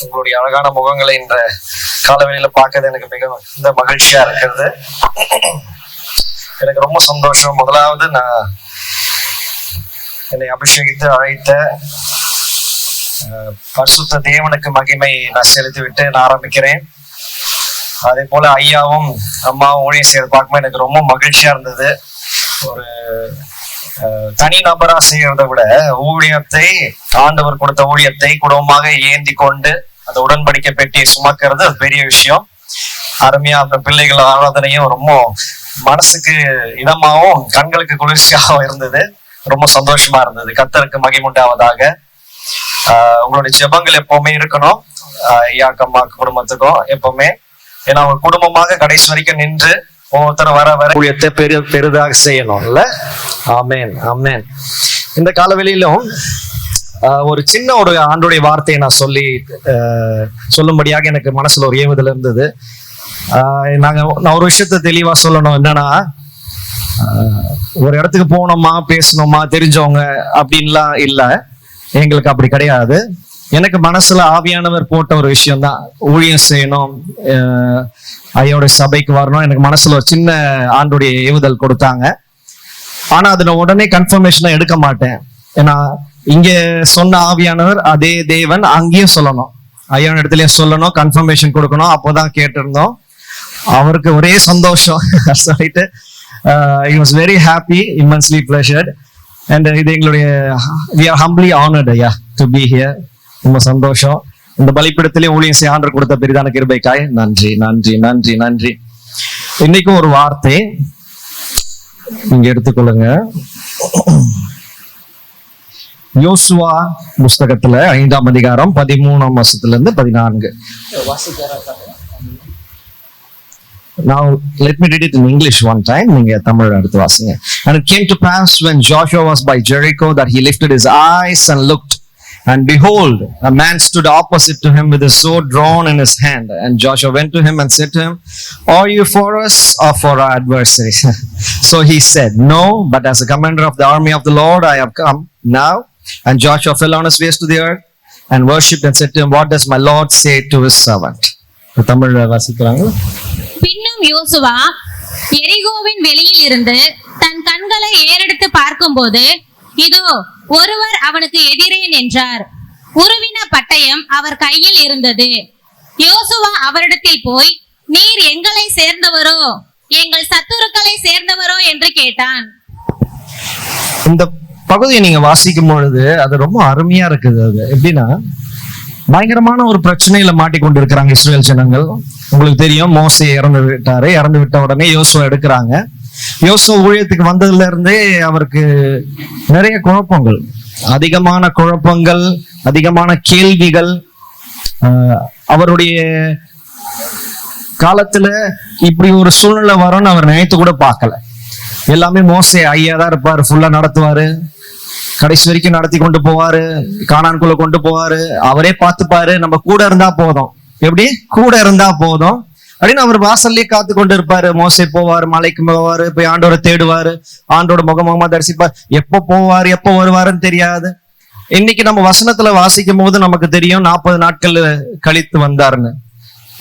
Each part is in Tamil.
உங்களுடைய அழகான முகங்களை இந்த காலவெளியில பார்க்கறது எனக்கு மிக மகிழ்ச்சியா இருக்கிறது. எனக்கு ரொம்ப சந்தோஷம். முதலாவது நான் என்னை அபிஷேகித்து அழைத்த பரிசுத்த தேவனுக்கு மகிமை நான் செலுத்திவிட்டு நான் ஆரம்பிக்கிறேன். அதே போல ஐயாவும் அம்மாவும் ஊழியம் செய்யறது பார்க்கும்போது எனக்கு ரொம்ப மகிழ்ச்சியா இருந்தது. ஒரு தனி நபரா செய்யறதை விட ஊழியத்தை, ஆண்டவர் கொடுத்த ஊழியத்தை குடும்பமாக ஏந்தி கொண்டு அந்த உடன்படிக்கை பெட்டியை சுமக்கிறது அது பெரிய விஷயம். அருமையா அந்த பிள்ளைகள் ஆராதனையும் ரொம்ப மனசுக்கு இதமாவும் கண்களுக்கு குளிர்ச்சியாகவும் இருந்தது. ரொம்ப சந்தோஷமா இருந்தது. கர்த்தருக்கு மகிமுண்டாவதாக. உங்களுடைய ஜெபங்கள் எப்பவுமே இருக்கணும் ஐயாக்கு அம்மாக்கு குடும்பத்துக்கும் எப்பவுமே. ஏன்னா அவங்க குடும்பமாக கடைசி வரைக்கும் நின்று ஒவ்வொருத்தரும் வர வர ஊழியத்தை பெரிதாக செய்யணும்ல. ஆமேன் ஆமேன். இந்த காலவெளியிலும் ஒரு சின்ன ஒரு ஆண்டுடைய வார்த்தையை நான் சொல்லும்படியாக எனக்கு மனசுல ஒரு ஏவுதல் இருந்தது. நான் ஒரு விஷயத்த தெளிவா சொல்லணும். என்னன்னா, ஒரு இடத்துக்கு போனோமா பேசணுமா தெரிஞ்சவங்க அப்படின்லாம் இல்லை. எங்களுக்கு அப்படி கிடையாது. எனக்கு மனசுல ஆவியானவர் போட்ட ஒரு விஷயம்தான், ஊழியம் செய்யணும், ஐயோட சபைக்கு வரணும். எனக்கு மனசுல ஒரு சின்ன ஆண்டுடைய ஏவுதல் கொடுத்தாங்க. ஆனா அதுல உடனே கன்ஃபர்மேஷனை எடுக்க மாட்டேன். ஏன்னா இங்க சொன்ன ஆவியானவர் அதே தேவன் அங்கேயும் சொல்லணும், ஐயோட இடத்துலயும் சொல்லணும், கன்ஃபர்மேஷன் கொடுக்கணும். அப்போதான் கேட்டிருந்தோம். அவருக்கு ஒரே சந்தோஷம். சொல்லிட்டு he was very happy, immensely pleasured, and இது எங்களுடைய we are humbly honored to be here. ரொம்ப சந்தோஷம். இந்த பலிப்பிடத்திலே ஊழியம் செய்ய ஆண்டவர் கொடுத்த பெரிதான கிருபைக்காய் நன்றி நன்றி நன்றி நன்றி. இன்னைக்கும் ஒரு வார்த்தை நீங்க எடுத்துக்கொள்ளுங்க. யோசுவா புஸ்தகத்துல 5ஆம் அதிகாரம் 13ஆம் வசனத்திலிருந்து 14. Now let me read it in English one time. நீங்க தமிழ் எடுத்து வாசிங்க. And it came to pass when Joshua was by Jericho that he lifted his eyes and looked, and behold, a man stood opposite to him with a sword drawn in his hand. And Joshua went to him and said to him, "Are you for us or for our adversaries?" So he said, "No, but as a commander of the army of the Lord I have come now." And Joshua fell on his face to the earth and worshipped and said to him, "What does my Lord say to his servant?" Tamil வாசிக்கிறாங்க. பின்னும் யோசுவா எரிகோவின் வெளியில் இருந்து தன் கண்களை ஏறெடுத்து பார்க்கும்போது, இதோ ஒருவர் அவனுக்கு எதிரே நின்றார். உருவின பட்டயம் அவர் கையில் இருந்தது. யோசுவா அவரிடத்தில் போய், நீர் எங்களை சேர்ந்தவரோ எங்கள் சத்துருக்களை சேர்ந்தவரோ என்று கேட்டான். இந்த பகுதியை நீங்க வாசிக்கும் பொழுது அது ரொம்ப அருமையா இருக்குது. அது எப்படின்னா, பயங்கரமான ஒரு பிரச்சனையில மாட்டிக்கொண்டு இருக்கிறாங்க இஸ்ரேல் ஜனங்கள். உங்களுக்கு தெரியும், மோசே இறந்து விட்ட உடனே யோசுவா எடுக்கிறாங்க. யோசுவா ஊழியத்துக்கு வந்ததுல இருந்தே அவருக்கு நிறைய குழப்பங்கள், அதிகமான குழப்பங்கள், அதிகமான கேள்விகள். அவருடைய காலத்துல இப்படி ஒரு சூழ்நிலை வரும்னு அவர் நினைத்து கூட பார்க்கல. எல்லாமே மோசே ஐயா தான் இருப்பாரு, ஃபுல்லா நடத்துவாரு, கடைசி வரைக்கும் நடத்தி கொண்டு போவாரு, கானான்குள்ள கொண்டு போவாரு, அவரே பார்த்துப்பாரு, நம்ம கூட இருந்தா போதும். எப்படி கூட இருந்தா போதும் அப்படின்னு அவர் வாசல்லே காத்து கொண்டு இருப்பாரு. மோசே போவாரு, மலைக்கு போவாரு, போய் ஆண்டோரை தேடுவாரு, ஆண்டோட முகமுகமா தரிசிப்பார். எப்ப போவாரு எப்ப வருவாருன்னு தெரியாது. இன்னைக்கு நம்ம வசனத்துல வாசிக்கும் போது நமக்கு தெரியும் 40 நாட்கள் கழித்து வந்தாருன்னு.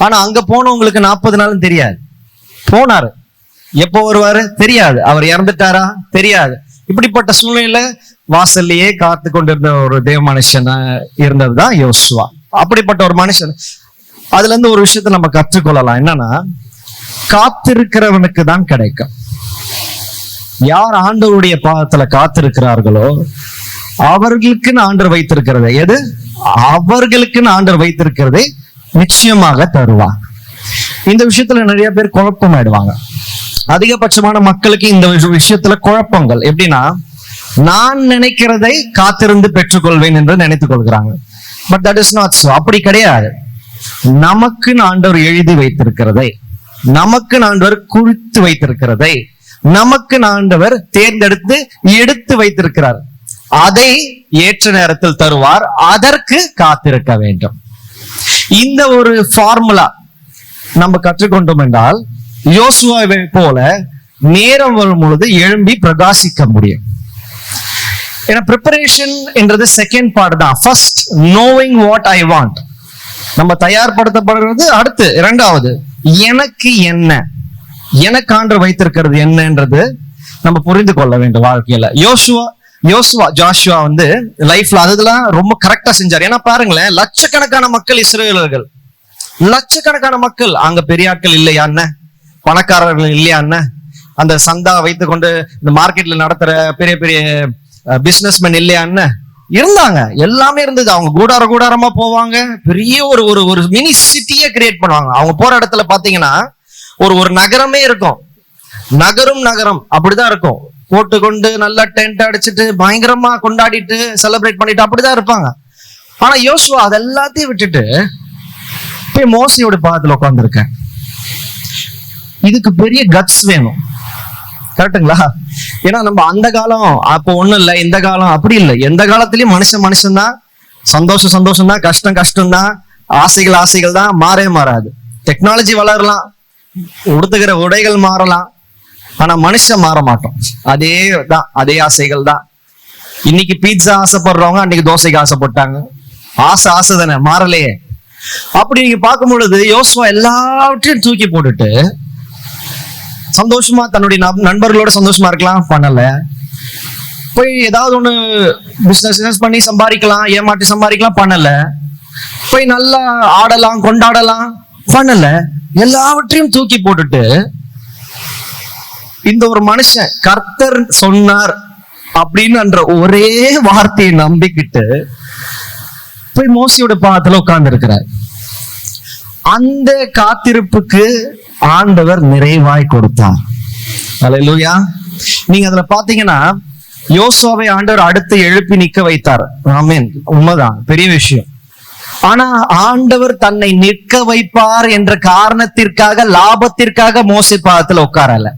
ஆனா அங்க போனவங்களுக்கு 40 நாளும் தெரியாது. போனாரு, எப்போ வருவாரு தெரியாது, அவர் இறந்துட்டாரா தெரியாது. இப்படிப்பட்ட சூழ்நிலையில வாசல்லையே காத்து கொண்டிருந்த ஒரு தேவ மனுஷன் இருந்ததுதான் யோசுவா. அப்படிப்பட்ட ஒரு மனுஷன். அதுல இருந்து ஒரு விஷயத்த நம்ம கற்றுக்கொள்ளலாம். என்னன்னா, காத்திருக்கிறவனுக்கு தான் கிடைக்கும். யார் ஆண்டவருடைய பாதத்துல காத்திருக்கிறார்களோ அவர்களுக்குன்னு ஆண்டவர் வைத்திருக்கிறதை, எது அவர்களுக்குன்னு ஆண்டவர் வைத்திருக்கிறதை நிச்சயமாக தருவார். இந்த விஷயத்துல நிறைய பேர் குழப்பமாயிடுவாங்க. அதிகபட்சமான மக்களுக்கு இந்த விஷயத்துல குழப்பங்கள். எப்படின்னா, நான் நினைக்கிறதை காத்திருந்து பெற்றுக்கொள்வேன் என்று நினைத்துக் கொள்கிறாங்க. But that is not so. அப்படி கிடையாது. நமக்கு ஆண்டவர் எழுதி வைத்திருக்கிறதை, நமக்கு ஆண்டவர் குறித்து வைத்திருக்கிறதை, நமக்கு ஆண்டவர் தேர்ந்தெடுத்து எடுத்து வைத்திருக்கிறார். அதை ஏற்ற நேரத்தில் தருவார். அதற்கு காத்திருக்க வேண்டும். இந்த ஒரு ஃபார்முலா நம்ம கற்றுக்கொண்டோம் என்றால், யோசுவாவை போல நேரம் வரும் பொழுது எழும்பி பிரகாசிக்க முடியும். ஏன்னா ப்ரிப்பரேஷன் என்றது செகண்ட் பார்ட் தான். First knowing what I want, நம்ம தயார்படுத்தப்படுறது அடுத்து. இரண்டாவது எனக்கு என்ன, எனக்கு ஆண்டவர் வைத்திருக்கிறது என்னன்றது நம்ம புரிந்து கொள்ள வேண்டும் வாழ்க்கையில. ஜாஷுவா வந்து லைஃப்ல அதெல்லாம் ரொம்ப கரெக்டா செஞ்சார். ஏன்னா பாருங்களேன், லட்சக்கணக்கான மக்கள் இஸ்ரவேலர்கள், லட்சக்கணக்கான மக்கள். அங்க பெரிய ஆட்கள் இல்லையா என்ன, பணக்காரர்கள் இல்லையா என்ன, அந்த சந்தா வைத்துக்கொண்டு இந்த மார்க்கெட்ல நடத்துற பெரிய பெரிய பிசினஸ்மேன் இல்லையா என்ன, இருந்தாங்க. எல்லாமே இருந்தது. அவங்க கூடாரமா போவாங்க, பெரிய ஒரு ஒரு ஒரு மினி சிட்டியே கிரியேட் பண்ணுவாங்க. அவங்க போற இடத்துல பாத்தீங்கன்னா ஒரு நகரமே இருக்கும். நகரம் அப்படிதான் இருக்கும். போட்டுக்கொண்டு நல்லா டென்ட் அடிச்சுட்டு பயங்கரமா கொண்டாடிட்டு செலிப்ரேட் பண்ணிட்டு அப்படிதான் இருப்பாங்க. ஆனா யோசுவா அதெல்லாத்தையும் விட்டுட்டு போய் மோசையோட பாதத்துல உட்கார்ந்துருக்கேன். இதுக்கு பெரிய கட்ஸ் வேணும், கரெக்டுங்களா? ஏன்னா நம்ம அந்த காலம் அப்போ ஒண்ணும் இல்லை, இந்த காலம் அப்படி இல்லை. எந்த காலத்திலயும் மனுஷன் தான். சந்தோஷம் தான், கஷ்டம் தான், ஆசைகள் தான், மாறாது. டெக்னாலஜி வளரலாம், உடுத்துகிற உடைகள் மாறலாம், ஆனா மனுஷன் மாற மாட்டோம். அதே ஆசைகள் தான். இன்னைக்கு பீட்சா ஆசைப்படுறவங்க அன்னைக்கு தோசைக்கு ஆசைப்பட்டாங்க. ஆசை தானே, மாறலையே. அப்படி நீங்க பார்க்கும் பொழுது யோசுவா எல்லாவற்றையும் தூக்கி போட்டுட்டு சந்தோஷமா தன்னுடைய நண்பர்களோட சந்தோஷமா இருக்கலாம், பண்ணல. போய் ஏதாவது ஒண்ணு பிசினஸ் பண்ணி சம்பாதிக்கலாம், ஏமாற்றி சம்பாதிக்கலாம், பண்ணல. போய் நல்லா ஆடலாம், கொண்டாடலாம், பண்ணல. எல்லாவற்றையும் தூக்கி போட்டுட்டு இந்த ஒரு மனுஷன் கர்த்தர் சொன்னார் அப்படின்னு ஒரே வார்த்தையை நம்பிக்கிட்டு போய் மோசையோட பாதத்துல உட்கார்ந்து இருக்கிறார். அந்த காத்திருப்புக்கு ஆண்டவர் நிறைவாய் கொடுத்தார். அல்லேலூயா. நீங்க அதுல பாத்தீங்கன்னா யோசுவாவை ஆண்டவர் அடுத்து எழுப்பி நிக்க வைத்தார். ஆமென், உண்மைதான், பெரிய விஷயம். ஆனா ஆண்டவர் தன்னை நிற்க வைப்பார் என்ற காரணத்திற்காக, லாபத்திற்காக மோசே பாதத்துல உட்காரல.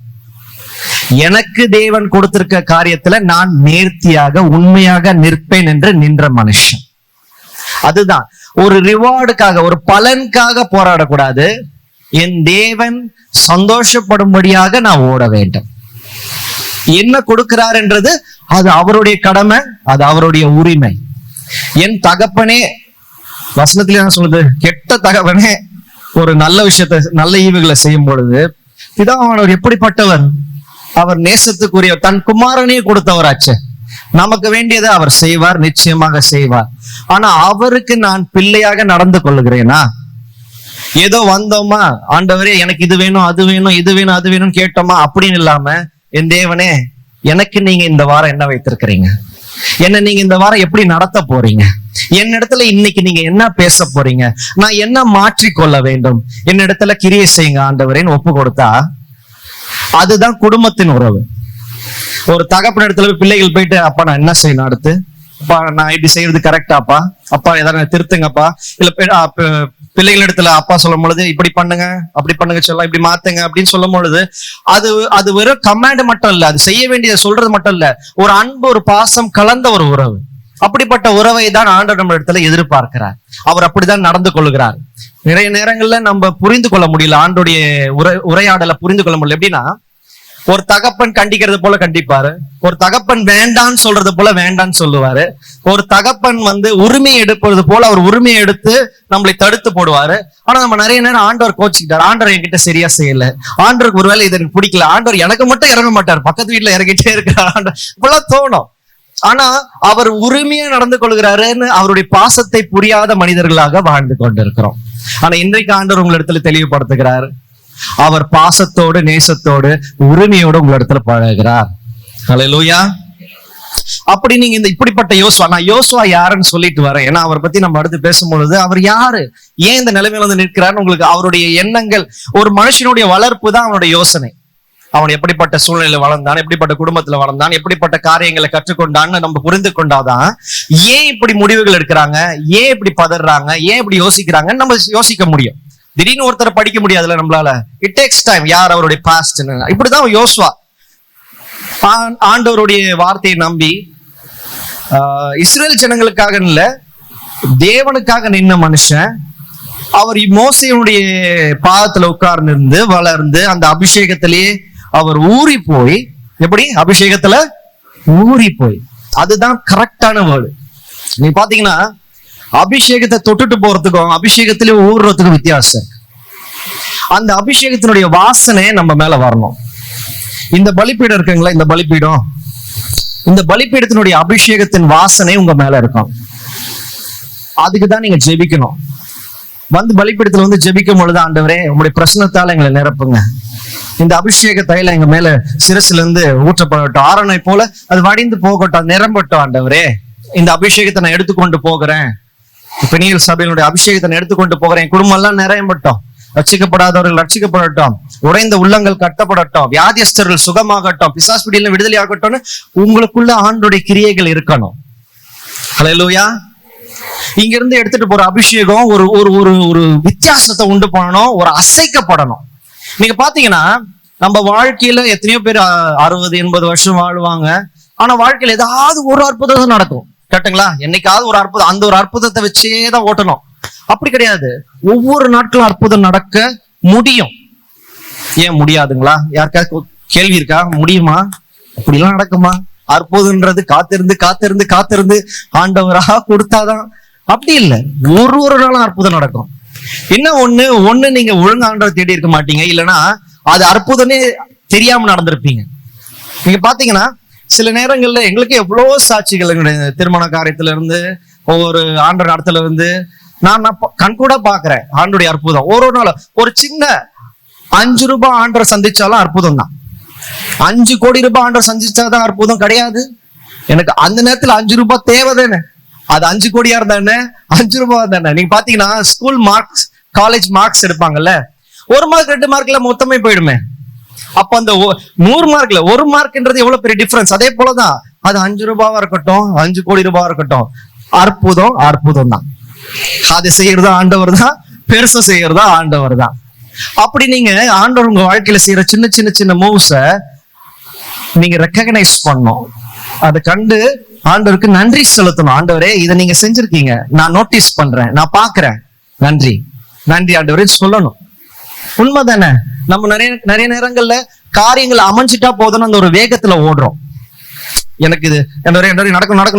எனக்கு தேவன் கொடுத்திருக்க காரியத்துல நான் நேர்த்தியாக உண்மையாக நிற்பேன் என்று நின்ற மனுஷன். அதுதான் ஒரு ரிவார்டுக்காக, ஒரு பலனுக்காக போராடக்கூடாது. என் தேவன் சந்தோஷப்படும்படியாக நான் ஓட வேண்டும். என்ன கொடுக்கிறார் என்றது அது அவருடைய கடமை, அது அவருடைய உரிமை. என் தகப்பனே, வசனத்திலே என்ன சொல்லுது, கெட்ட தகப்பனே ஒரு நல்ல விஷயத்தை, நல்ல ஈவுகளை செய்யும் பொழுது பிதாவானவர் எப்படிப்பட்டவர், அவர் நேசத்துக்குரிய தன் குமாரனே கொடுத்தவராச்சு. நமக்கு வேண்டியதை அவர் செய்வார், நிச்சயமாக செய்வார். ஆனா அவருக்கு நான் பிள்ளையாக நடந்து கொள்ளுகிறேனா? ஏதோ வந்தோமா, ஆண்டவரே எனக்கு இது வேணும், அது வேணும், இது வேணும், அது வேணும்னு கேட்டோமா அப்படின்னு இல்லாம, என் தேவனே எனக்கு நீங்க இந்த வாரம் என்ன வைத்திருக்கிறீங்க, என்ன நீங்க இந்த வாரம் எப்படி நடத்த போறீங்க, என்னிடத்துல இன்னைக்கு நீங்க என்ன பேச போறீங்க, நான் என்ன மாற்றிக்கொள்ள வேண்டும், என்னிடத்துல கிரியை செய்யுங்க ஆண்டவரேன்னு ஒப்பு கொடுத்தா அதுதான் குடும்பத்தின் உறவு. ஒரு தகப்பன் இடத்துல பிள்ளைகள் போயிட்டு, அப்பா நான் என்ன செய்யணும் அடுத்து, அப்பா நான் இப்படி செய்யறது கரெக்டாப்பா, அப்பா ஏதாவது திருத்துங்கப்பா, இல்ல பிள்ளைகள் இடத்துல அப்பா சொல்லும் பொழுது இப்படி பண்ணுங்க, அப்படி பண்ணுங்க, சொல்லலாம், இப்படி மாத்துங்க அப்படின்னு சொல்லும் பொழுது அது வெறும் கமாண்ட் மட்டும் இல்ல, அது செய்ய வேண்டியதை சொல்றது மட்டும் இல்ல, ஒரு அன்பு, ஒரு பாசம் கலந்த ஒரு உறவு. அப்படிப்பட்ட உறவை தான் ஆண்டவர் நம்ம இடத்துல எதிர்பார்க்கிறார். அவர் அப்படிதான் நடந்து கொள்கிறார். நிறைய நேரங்கள்ல நம்ம புரிந்து கொள்ள முடியல, ஆண்டோடைய உரையாடலை புரிந்து கொள்ள முடியல. எப்படின்னா, ஒரு தகப்பன் கண்டிக்கிறது போல கண்டிப்பாரு, ஒரு தகப்பன் வேண்டான்னு சொல்றது போல வேண்டான்னு சொல்லுவாரு, ஒரு தகப்பன் உரிமையை எடுப்பது போல அவர் உரிமையை எடுத்து நம்மளை தடுத்து போடுவாரு. ஆனா நம்ம நிறைய நேரம் ஆண்டவர் கோச்சிக்கிட்டார், ஆண்டவர் என்கிட்ட சரியா செய்யல, ஆண்டவருக்கு ஒருவேளை இது எனக்கு பிடிக்கல, ஆண்டவர் எனக்கு மட்டும் இறங்க மாட்டார், பக்கத்து வீட்டுல இறங்கிட்டே இருக்கிறார் ஆண்டவர், இப்பெல்லாம் தோணும். ஆனா அவர் உரிமையா நடந்து கொள்கிறாருன்னு அவருடைய பாசத்தை புரியாத மனிதர்களாக வாழ்ந்து கொண்டிருக்கிறோம். ஆனா இன்றைக்கு ஆண்டவர் உங்களிடத்துல தெளிவுபடுத்துகிறார், அவர் பாசத்தோடு, நேசத்தோடு, உரிமையோடு உங்களிடத்துல பழகுகிறார். அல்லேலூயா. அப்படி நீங்க இந்த இப்படிப்பட்ட யோசுவா, நான் யோசுவா யாருன்னு சொல்லிட்டு வரேன், ஏன்னா அவரை பத்தி நம்ம அடுத்து பேசும்பொழுது அவர் யாரு, ஏன் இந்த நிலைமையில நிற்கிறாருன்னு உங்களுக்கு அவருடைய எண்ணங்கள், ஒரு மனுஷனுடைய வளர்ப்பு தான் அவனுடைய யோசனை. அவன் எப்படிப்பட்ட சூழ்நிலையில வளர்ந்தான், எப்படிப்பட்ட குடும்பத்துல வளர்ந்தான், எப்படிப்பட்ட காரியங்களை கற்றுக்கொண்டான்னு நம்ம புரிந்து கொண்டாதான் ஏன் இப்படி முடிவுகள் எடுக்கிறாங்க, ஏன் இப்படி பதறாங்க, ஏன் இப்படி யோசிக்கிறாங்கன்னு நம்ம யோசிக்க முடியும். திடீர்னு ஒருத்தரை படிக்க முடியாதுல்ல நம்மளால. It takes time. யார் அவருடைய பாஸ்ட், இப்படிதான் யோசுவா ஆண்டவருடைய வார்த்தையை நம்பி இஸ்ரேல் ஜனங்களுக்காக இல்ல, தேவனுக்காக நின்ன மனுஷன். அவர் மோசேயுடைய பாதத்துல உட்கார்ந்து வளர்ந்து அந்த அபிஷேகத்திலேயே அவர் ஊறி போய், எப்படி அபிஷேகத்துல ஊறி போய் அதுதான் கரெக்டான வேர்டு. நீ பாத்தீங்கன்னா அபிஷேகத்தை தொட்டுட்டு போறதுக்கும் அபிஷேகத்திலே ஊறுறதுக்கும் வித்தியாசம் இருக்கு. அந்த அபிஷேகத்தினுடைய வாசனை நம்ம மேல வரணும். இந்த பலிப்பீடம் இருக்குங்களா, இந்த பலிப்பீடத்தினுடைய அபிஷேகத்தின் வாசனை உங்க மேல இருக்கும். அதுக்குதான் நீங்க ஜெபிக்கணும். பலிப்பீடத்துல ஜெபிக்கும் பொழுது, ஆண்டவரே உங்களுடைய பிரசன்னத்தால எங்களை நிரப்புங்க, இந்த அபிஷேக தைலம் எங்க மேல சிரசுல இருந்து ஊற்றப்படட்டும், ஆரணை போல அது வடிந்து போகட்டும், நிரம்பட்டும். ஆண்டவரே இந்த அபிஷேகத்தை நான் எடுத்துக்கொண்டு போகிறேன், பெனியல் சபையினுடைய அபிஷேகத்தை நான் எடுத்துக்கொண்டு போகிறேன், குடும்பம் எல்லாம் நிறையப்பட்டோம், ரட்சிக்கப்படாதவர்கள் ரட்சிக்கப்படட்டும், உடைந்த உள்ளங்கள் கட்டப்படட்டும், வியாதியஸ்தர்கள் சுகமாகட்டும், பிசாசு பிடியில விடுதலை ஆகட்டும்னு உங்களுக்குள்ள ஆண்டோடைய கிரியைகள் இருக்கணும். ஹல்லேலூயா. இங்க இருந்து எடுத்துட்டு போற அபிஷேகம் ஒரு ஒரு ஒரு ஒரு வித்தியாசத்தை உண்டு பண்ணணும், ஒரு அசைக்கப்படணும். நீங்க பாத்தீங்கன்னா நம்ம வாழ்க்கையில எத்தனையோ பேர் 60-80 வருஷம் வாழ்வாங்க. ஆனா வாழ்க்கையில ஏதாவது ஒரு அற்புதம் நடக்கும், கேட்டுங்களா? என்னைக்காவது ஒரு அற்புதம், அந்த ஒரு அற்புதத்தை வச்சேதான் ஓட்டணும். அப்படி கிடையாது. ஒவ்வொரு நாட்களும் அற்புதம் நடக்க முடியும். ஏன் முடியாதுங்களா? யாருக்காவது கேள்வி இருக்கா? முடியுமா? அப்படிலாம் நடக்குமா? அற்புதம்ன்றது காத்திருந்து காத்திருந்து காத்திருந்து ஆண்டவராக கொடுத்தாதான். அப்படி இல்லை, ஒரு நாளும் அற்புதம் நடக்கும். இன்னும் ஒண்ணு நீங்க ஒழுங்கு ஆண்டவர் தேடி இருக்க மாட்டீங்க, இல்லைன்னா அது அற்புதமே தெரியாம நடந்திருப்பீங்க. நீங்க பாத்தீங்கன்னா சில நேரங்கள்ல எங்களுக்கு எவ்வளவோ சாட்சிகள், எங்களுடைய திருமண காரியத்துல இருந்து ஒவ்வொரு ஆண்டவர் இடத்துல இருந்து நான் கண்கூட பாக்குறேன் ஆண்டுடைய அற்புதம். ஒரு நாள் ஒரு சின்ன 5 ரூபாய் ஆண்டவர் சந்திச்சாலும் அற்புதம் தான். 5 கோடி ரூபாய் ஆண்டவர் சந்திச்சாதான் அற்புதம் கிடையாது. எனக்கு அந்த நேரத்துல 5 ரூபாய் தேவைதானே, அது 5 கோடியா இருந்தானே 5 ரூபாய் தானே. நீங்க பாத்தீங்கன்னா ஸ்கூல் மார்க்ஸ், காலேஜ் மார்க்ஸ் எடுப்பாங்கல்ல, 1 மார்க் 2 மார்க்ல மொத்தமே போயிடுமே. அப்ப அந்த 100 மார்க்ல 1 மார்க்ன்றது எவ்வளவு பெரிய டிஃபரன்ஸ். அதே போலதான் அது 5 ரூபாவா இருக்கட்டும், 5 கோடி ரூபாவா இருக்கட்டும், அற்புதம் தான். அதை செய்யறதா ஆண்டவர் தான், பெருசா செய்யறதா ஆண்டவர் தான். அப்படி நீங்க ஆண்டவர் உங்க வாழ்க்கையில செய்யற சின்ன சின்ன சின்ன மூவ்ஸ நீங்க ரெக்கக்னைஸ் பண்ணணும். அதை கண்டு ஆண்டவருக்கு நன்றி செலுத்தணும். ஆண்டவரே இதை நீங்க செஞ்சிருக்கீங்க, நான் நோட்டீஸ் பண்றேன், நான் பாக்குறேன், நன்றி ஆண்டவரே சொல்லணும். உண்மைதானே? நம்ம நிறைய நேரங்கள்ல காரியங்கள் அமைஞ்சிட்டா போதும்னு அந்த ஒரு வேகத்துல ஓடுறோம். எனக்கு இது நடந்துரும்,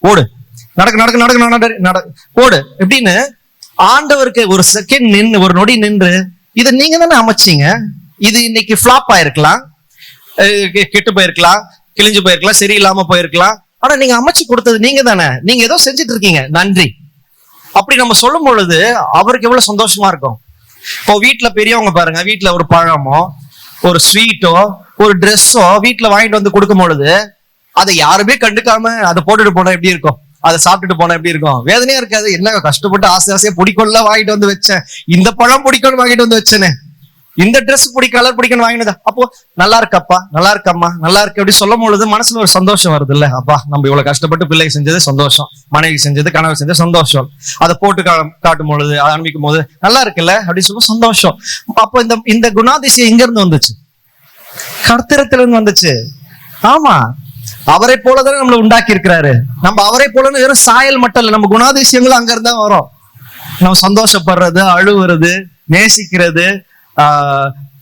ஓடு, ஓடு எப்படின்னு ஆண்டவருக்கு ஒரு செகண்ட் நின்று, ஒரு நொடி நின்று, இதை நீங்க தானே அமைச்சீங்க, இது இன்னைக்கு ஃபிளாப் ஆயிருக்கலாம், கெட்டு போயிருக்கலாம், கிழிஞ்சு போயிருக்கலாம், சரியில்லாம போயிருக்கலாம், ஆனா நீங்க அமைச்சு கொடுத்தது நீங்க தானே, நீங்க ஏதோ செஞ்சுட்டு இருக்கீங்க, நன்றி. அப்படி நம்ம சொல்லும் பொழுது அவருக்கு எவ்வளவு சந்தோஷமா இருக்கும். இப்போ வீட்டுல பெரியவங்க பாருங்க, வீட்டுல ஒரு பழமோ ஒரு ஸ்வீட்டோ ஒரு ட்ரெஸ்ஸோ வீட்டுல வாங்கிட்டு வந்து கொடுக்கும் பொழுது அதை யாருமே கண்டுக்காம அதை போட்டுட்டு போனா எப்படி இருக்கும், அதை சாப்பிட்டுட்டு போனா எப்படி இருக்கும்? வேதனையா இருக்காது? என்ன கஷ்டப்பட்டு ஆசையா பிடிக்கொள்ள வாங்கிட்டு வந்து வச்சேன், இந்த பழம் பிடிக்கணும் வாங்கிட்டு வந்து வச்சேனே, இந்த ட்ரெஸ் கலர் பிடிக்கணும் வாங்கினதா, அப்போ நல்லா இருக்கப்பா, நல்லா இருக்கம்மா, நல்லா இருக்கு அப்படி சொல்லும் பொழுது மனசுல ஒரு சந்தோஷம் வருது இல்ல? அப்பா நம்ம இவ்வளவு கஷ்டப்பட்டு பிள்ளை செஞ்சது சந்தோஷம், மனைவி செஞ்சது, கணவர் செஞ்சது சந்தோஷம், அதை போட்டு காட்டும் பொழுது, அதை அனுப்பிக்கும் போது நல்லா இருக்குல்ல அப்படின்னு சொல்ல சந்தோஷம். அப்போ இந்த குணாதிசயம் எங்க இருந்து வந்துச்சு? கர்த்தரத்துல இருந்து வந்துச்சு. ஆமா, அவரை போலதான் நம்மளை உண்டாக்கி இருக்கிறாரு. நம்ம அவரை போலன்னு வெறும் சாயல் மட்டும் இல்ல, நம்ம குணாதிசயங்களும் அங்க இருந்தா வரும். நம்ம சந்தோஷப்படுறது, அழுவுறது, நேசிக்கிறது,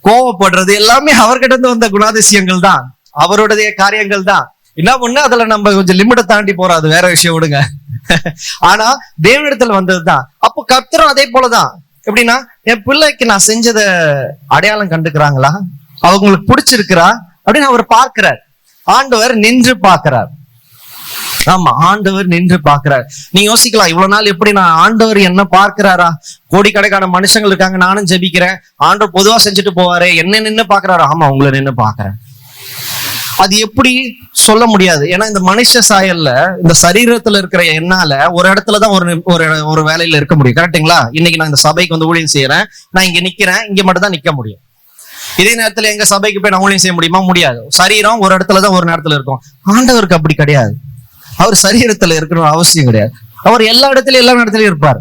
கோவப்படுறது எல்லாமே அவர்கிட்ட இருந்து வந்த குணாதிசயங்கள் தான், அவருடைய காரியங்கள் தான். என்ன பண்ணு, அதுல நம்ம கொஞ்சம் லிமிட்டை தாண்டி போறோம், அது வேற விஷயம், விடுங்க. ஆனா தேவனிடத்துல வந்ததுதான். அப்போ கர்த்தரும் அதே போலதான். எப்படின்னா, என் பிள்ளைக்கு நான் செஞ்சதை அடையாளம் கண்டுக்கிறாங்களா, அவங்களுக்கு பிடிச்சிருக்கிறா அப்படின்னு அவர் பார்க்கிறார். ஆண்டவர் நின்று பார்க்கிறார். ஆமா, ஆண்டவர் நின்று பார்க்கிறார். நீங்க யோசிக்கலாம், இவ்வளவு நாள் எப்படி நான் ஆண்டவர் என்ன பார்க்கிறாரா? கோடிக்கணக்கான மனுஷங்கள் இருக்காங்க, நானும் ஜெபிக்கிறேன், ஆண்டவர் பொதுவா செஞ்சுட்டு போவாரு, என்ன நின்று பார்க்கிறாரா? ஆமா, உங்களை நின்று பார்க்கிறேன். அது எப்படி சொல்ல முடியாது. ஏன்னா இந்த மனுஷ சாயல்ல, இந்த சரீரத்துல இருக்கிற என்னால ஒரு இடத்துலதான் ஒரு வேலையில இருக்க முடியும். கரெக்டுங்களா? இன்னைக்கு நான் இந்த சபைக்கு வந்து ஊழியம் செய்யறேன், நான் இங்க நிக்கிறேன், இங்க மட்டும் தான் நிக்க முடியும். இதே நேரத்துல எங்க சபைக்கு போய் நான் ஊழியம் செய்ய முடியுமா? முடியாது. சரீரம் ஒரு இடத்துலதான் ஒரு நேரத்துல இருக்கும். ஆண்டவருக்கு அப்படி கிடையாது. அவர் சரீரத்துல இருக்கணும் அவசியம் கிடையாது. அவர் எல்லா இடத்துலயும் இருப்பார்.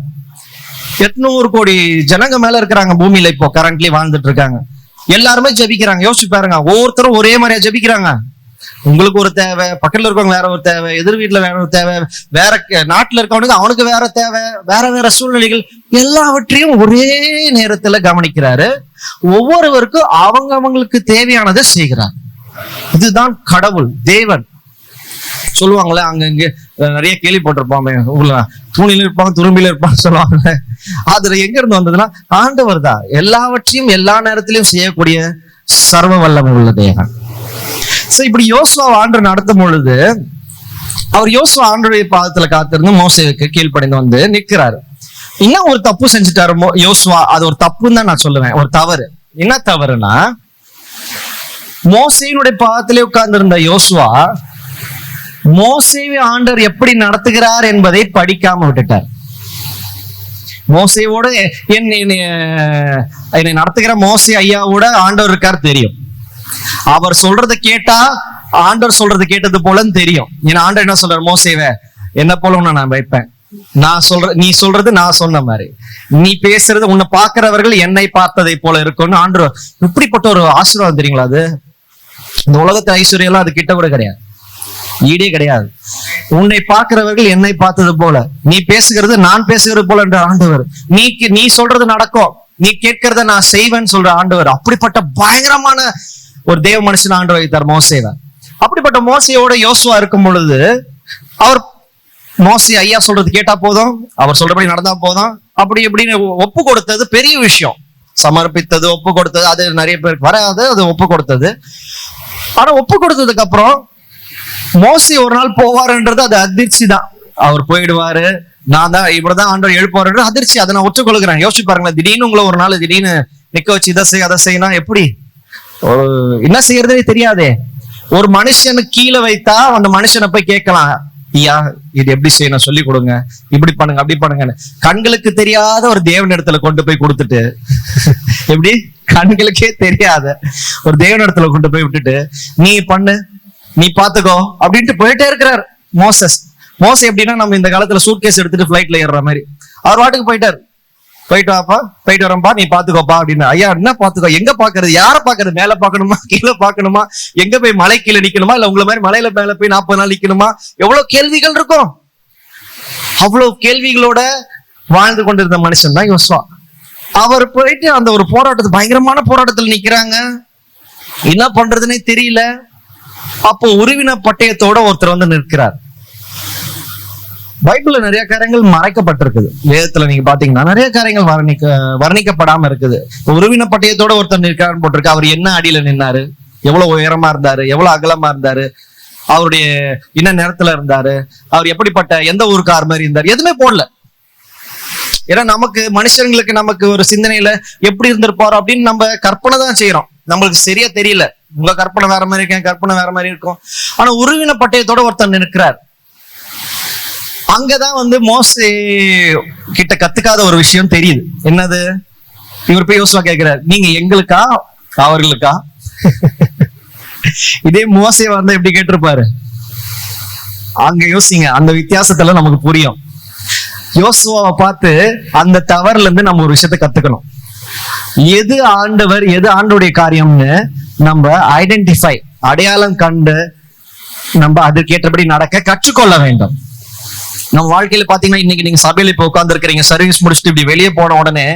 800 கோடி ஜனங்க மேல இருக்கிறாங்க பூமியில, இப்போ கரண்ட்லி வாழ்ந்துட்டு இருக்காங்க. எல்லாருமே ஜெபிக்கிறாங்க. யோசிச்சு பாருங்க, ஒவ்வொருத்தரும் ஒரே மாதிரியா ஜெபிக்கிறாங்க. உங்களுக்கு ஒரு தேவை, பக்கத்துல இருக்கவங்க வேற ஒரு தேவை, எதிர் வீட்டுல வேற ஒரு தேவை, வேற நாட்டுல இருக்கவனுக்கு அவனுக்கு வேற தேவை, வேற சூழ்நிலைகள், எல்லாவற்றையும் ஒரே நேரத்துல கவனிக்கிறாரு. ஒவ்வொருவருக்கும் அவங்களுக்கு தேவையானதை செய்கிறார். இதுதான் கடவுள், தேவன். சொல்லுவாங்களே அங்க இங்க நிறைய கேள்விப்பட்டிருப்பாங்க, உள்ள தூணில இருப்பாங்க துரும்பில இருப்பாங்க சொல்லுவாங்க. அதுல எங்க இருந்து வந்ததுன்னா ஆண்டவர் தான் எல்லாவற்றையும் எல்லா நேரத்திலையும் செய்யக்கூடிய சர்வ வல்லமை உள்ள தேவன். சோ இப்படி யோசுவா ஆண்டு நடத்தும் பொழுது அவர் யோசுவா ஆண்டவருடைய பாதத்துல காத்திருந்து மோசேக்கு கீழ்ப்படிந்து வந்து நிற்கிறாரு. இன்னும் ஒரு தப்பு செஞ்சுட்டாரு யோசுவா. அது ஒரு தப்புன்னு தான் நான் சொல்லுவேன், ஒரு தவறு. என்ன தவறுனா, மோசேயினுடைய பாதத்திலே உட்கார்ந்து இருந்த யோசுவா மோசேவை ஆண்டவர் எப்படி நடத்துகிறார் என்பதை படிக்காம விட்டுட்டார். மோசேவோட என்னை நடத்துகிற மோசே ஐயாவோட ஆண்டவர் இருக்கார் தெரியும். அவர் சொல்றதை கேட்டா ஆண்டவர் சொல்றது கேட்டது போலன்னு தெரியும். ஏன்னா ஆண்டவர் என்ன சொல்றாரு, மோசேவை என்ன போல நான் வைப்பேன், நான் சொல்ற நீ சொல்றது நான் சொன்ன மாதிரி, நீ பேசுறது உன்னை பார்க்கிறவர்கள் என்னை பார்த்ததை போல இருக்கும்னு ஆண்டவர். இப்படிப்பட்ட ஒரு ஆசீர்வாதம் தெரியுங்களா? அது இந்த உலகத்து ஐஸ்வர்யம் எல்லாம் அது கிட்ட கூட கிடையாது, ஈடே கிடையாது. உன்னை பார்க்கிறவர்கள் என்னை பார்த்தது போல, நீ பேசுகிறது நான் பேசுகிறது போல என்ற ஆண்டவர். நீ சொல்றது நடக்கும், நீ கேட்கிறத நான் செய்வேன்னு சொல்ற ஆண்டவர். அப்படிப்பட்ட பயங்கரமான ஒரு தேவ மனுஷன் ஆண்டவர் வைத்தார் மோசேவை. அப்படிப்பட்ட மோசையோட யோசுவா இருக்கும் பொழுது அவர் மோசே ஐயா சொல்றது கேட்டா போதும், அவர் சொல்றபடி நடந்தா போதும் அப்படி இப்படின்னு ஒப்பு கொடுத்தது பெரிய விஷயம். சமர்ப்பித்தது, ஒப்பு கொடுத்தது, அது நிறைய பேருக்கு வராது, அது ஒப்பு கொடுத்தது. ஆனா ஒப்பு கொடுத்ததுக்கு அப்புறம் மோசே ஒரு நாள் போவாருன்றது அது அதிர்ச்சி தான். அவர் போயிடுவாரு, நான் தான் இப்படிதான் ஆண்டவர் எழுப்பாரு அதிர்ச்சி. அதை நான் ஒற்றுக்கொள்கிறேன். யோசிச்சு பாருங்களேன், திடீர்னு உங்களை ஒரு நாள் திடீர்னு நிக்க வச்சு இதை செய் அதை செய்யணும், எப்படி என்ன செய்யறதே தெரியாதே. ஒரு மனுஷனுக்கு கீழே வைத்தா அந்த மனுஷனை போய் கேட்கலாம், ஐயா இது எப்படி செய்யணும் சொல்லி கொடுங்க, இப்படி பண்ணுங்க அப்படி பண்ணுங்க. கண்களுக்கு தெரியாத ஒரு தேவன் இடத்துல கொண்டு போய் கொடுத்துட்டு, எப்படி கண்களுக்கே தெரியாத ஒரு தேவன் இடத்துல கொண்டு போய் விட்டுட்டு நீ பண்ணு நீ பாத்துக்கோ அப்படின்ட்டு போயிட்டே இருக்கிறார் மோசே. எப்படின்னா நம்ம இந்த காலத்துல சூட்கேஸ் எடுத்துட்டு பிளைட்ல ஏறுற மாதிரி அவர் வாட்டுக்கு போயிட்டார். போயிட்டு வாப்பா, போயிட்டு வரம்பா, நீ பாத்துக்கோப்பா அப்படின்னு. ஐயா என்ன பாத்துக்கோ, எங்க பாக்குறது, யார பாக்குறது, மேல பாக்கணுமா கீழே பாக்கணுமா, எங்க போய் மலை கீழே நிக்கணுமா, இல்ல உங்களை மாதிரி மலையில மேல போய் 40 நாள் நிக்கணுமா, எவ்வளவு கேள்விகள் இருக்கும். அவ்வளவு கேள்விகளோட வாழ்ந்து கொண்டிருந்த மனுஷன் தான் யோசுவா. அவர் போயிட்டு அந்த ஒரு போராட்டத்து பயங்கரமான போராட்டத்துல நிக்கிறாங்க, என்ன பண்றதுன்னே தெரியல. அப்போ உருவின பட்டயத்தோட ஒருத்தர் வந்து நிற்கிறார். பைபிள்ல நிறைய காரியங்கள் மறைக்கப்பட்டிருக்குது. வேதத்துல நீங்க பாத்தீங்கன்னா நிறைய காரியங்கள் வர்ணிக்கப்படாம இருக்குது. உருவின பட்டயத்தோட ஒருத்தர் நிற்கிறான்னு போட்டிருக்கு. அவர் என்ன அடியில நின்னாரு, எவ்வளவு உயரமா இருந்தாரு, எவ்வளவு அகலமா இருந்தாரு, அவருடைய என்ன நேரத்துல இருந்தாரு, அவர் எப்படிப்பட்ட எந்த ஊருக்கார் மாதிரி இருந்தாரு, எதுவுமே போடல. ஏன்னா நமக்கு மனுஷங்களுக்கு நமக்கு ஒரு சிந்தனையில எப்படி இருந்திருப்பாரோ அப்படின்னு நம்ம கற்பனை தான் செய்யறோம். நம்மளுக்கு சரியா தெரியல. உங்க கற்பனை வேற மாதிரி இருக்கேன், கற்பனை வேற மாதிரி இருக்கும். ஆனா உருவின பட்டயத்தோட ஒருத்தர் நிற்கிறார். அங்கதான் வந்து மோசே கிட்ட கத்துக்காத ஒரு விஷயம் தெரியுது. என்னது? இவர் போய் யோசுவா கேட்கிறார், நீங்க எங்களுக்கா அவர்களுக்கா? இதே மோசே வந்து எப்படி கேட்டிருப்பாரு? அங்க யோசிங்க, அந்த வித்தியாசத்துல நமக்கு புரியும். யோசுவாவை பார்த்து அந்த தவறுல இருந்து நம்ம ஒரு விஷயத்த கத்துக்கணும். எது ஆண்டவர் எது ஆண்டோடைய காரியம்னு நம்ம ஐடென்டிஃபை அடையாளம் கண்டு நம்ம அதற்கேற்றபடி நடக்க கற்றுக்கொள்ள வேண்டும். நம்ம வாழ்க்கையில பாத்தீங்கன்னா இன்னைக்கு நீங்க சபையில இப்ப உட்கார்ந்து இருக்கிறீங்க, சர்வீஸ் முடிச்சுட்டு இப்படி வெளியே போன உடனே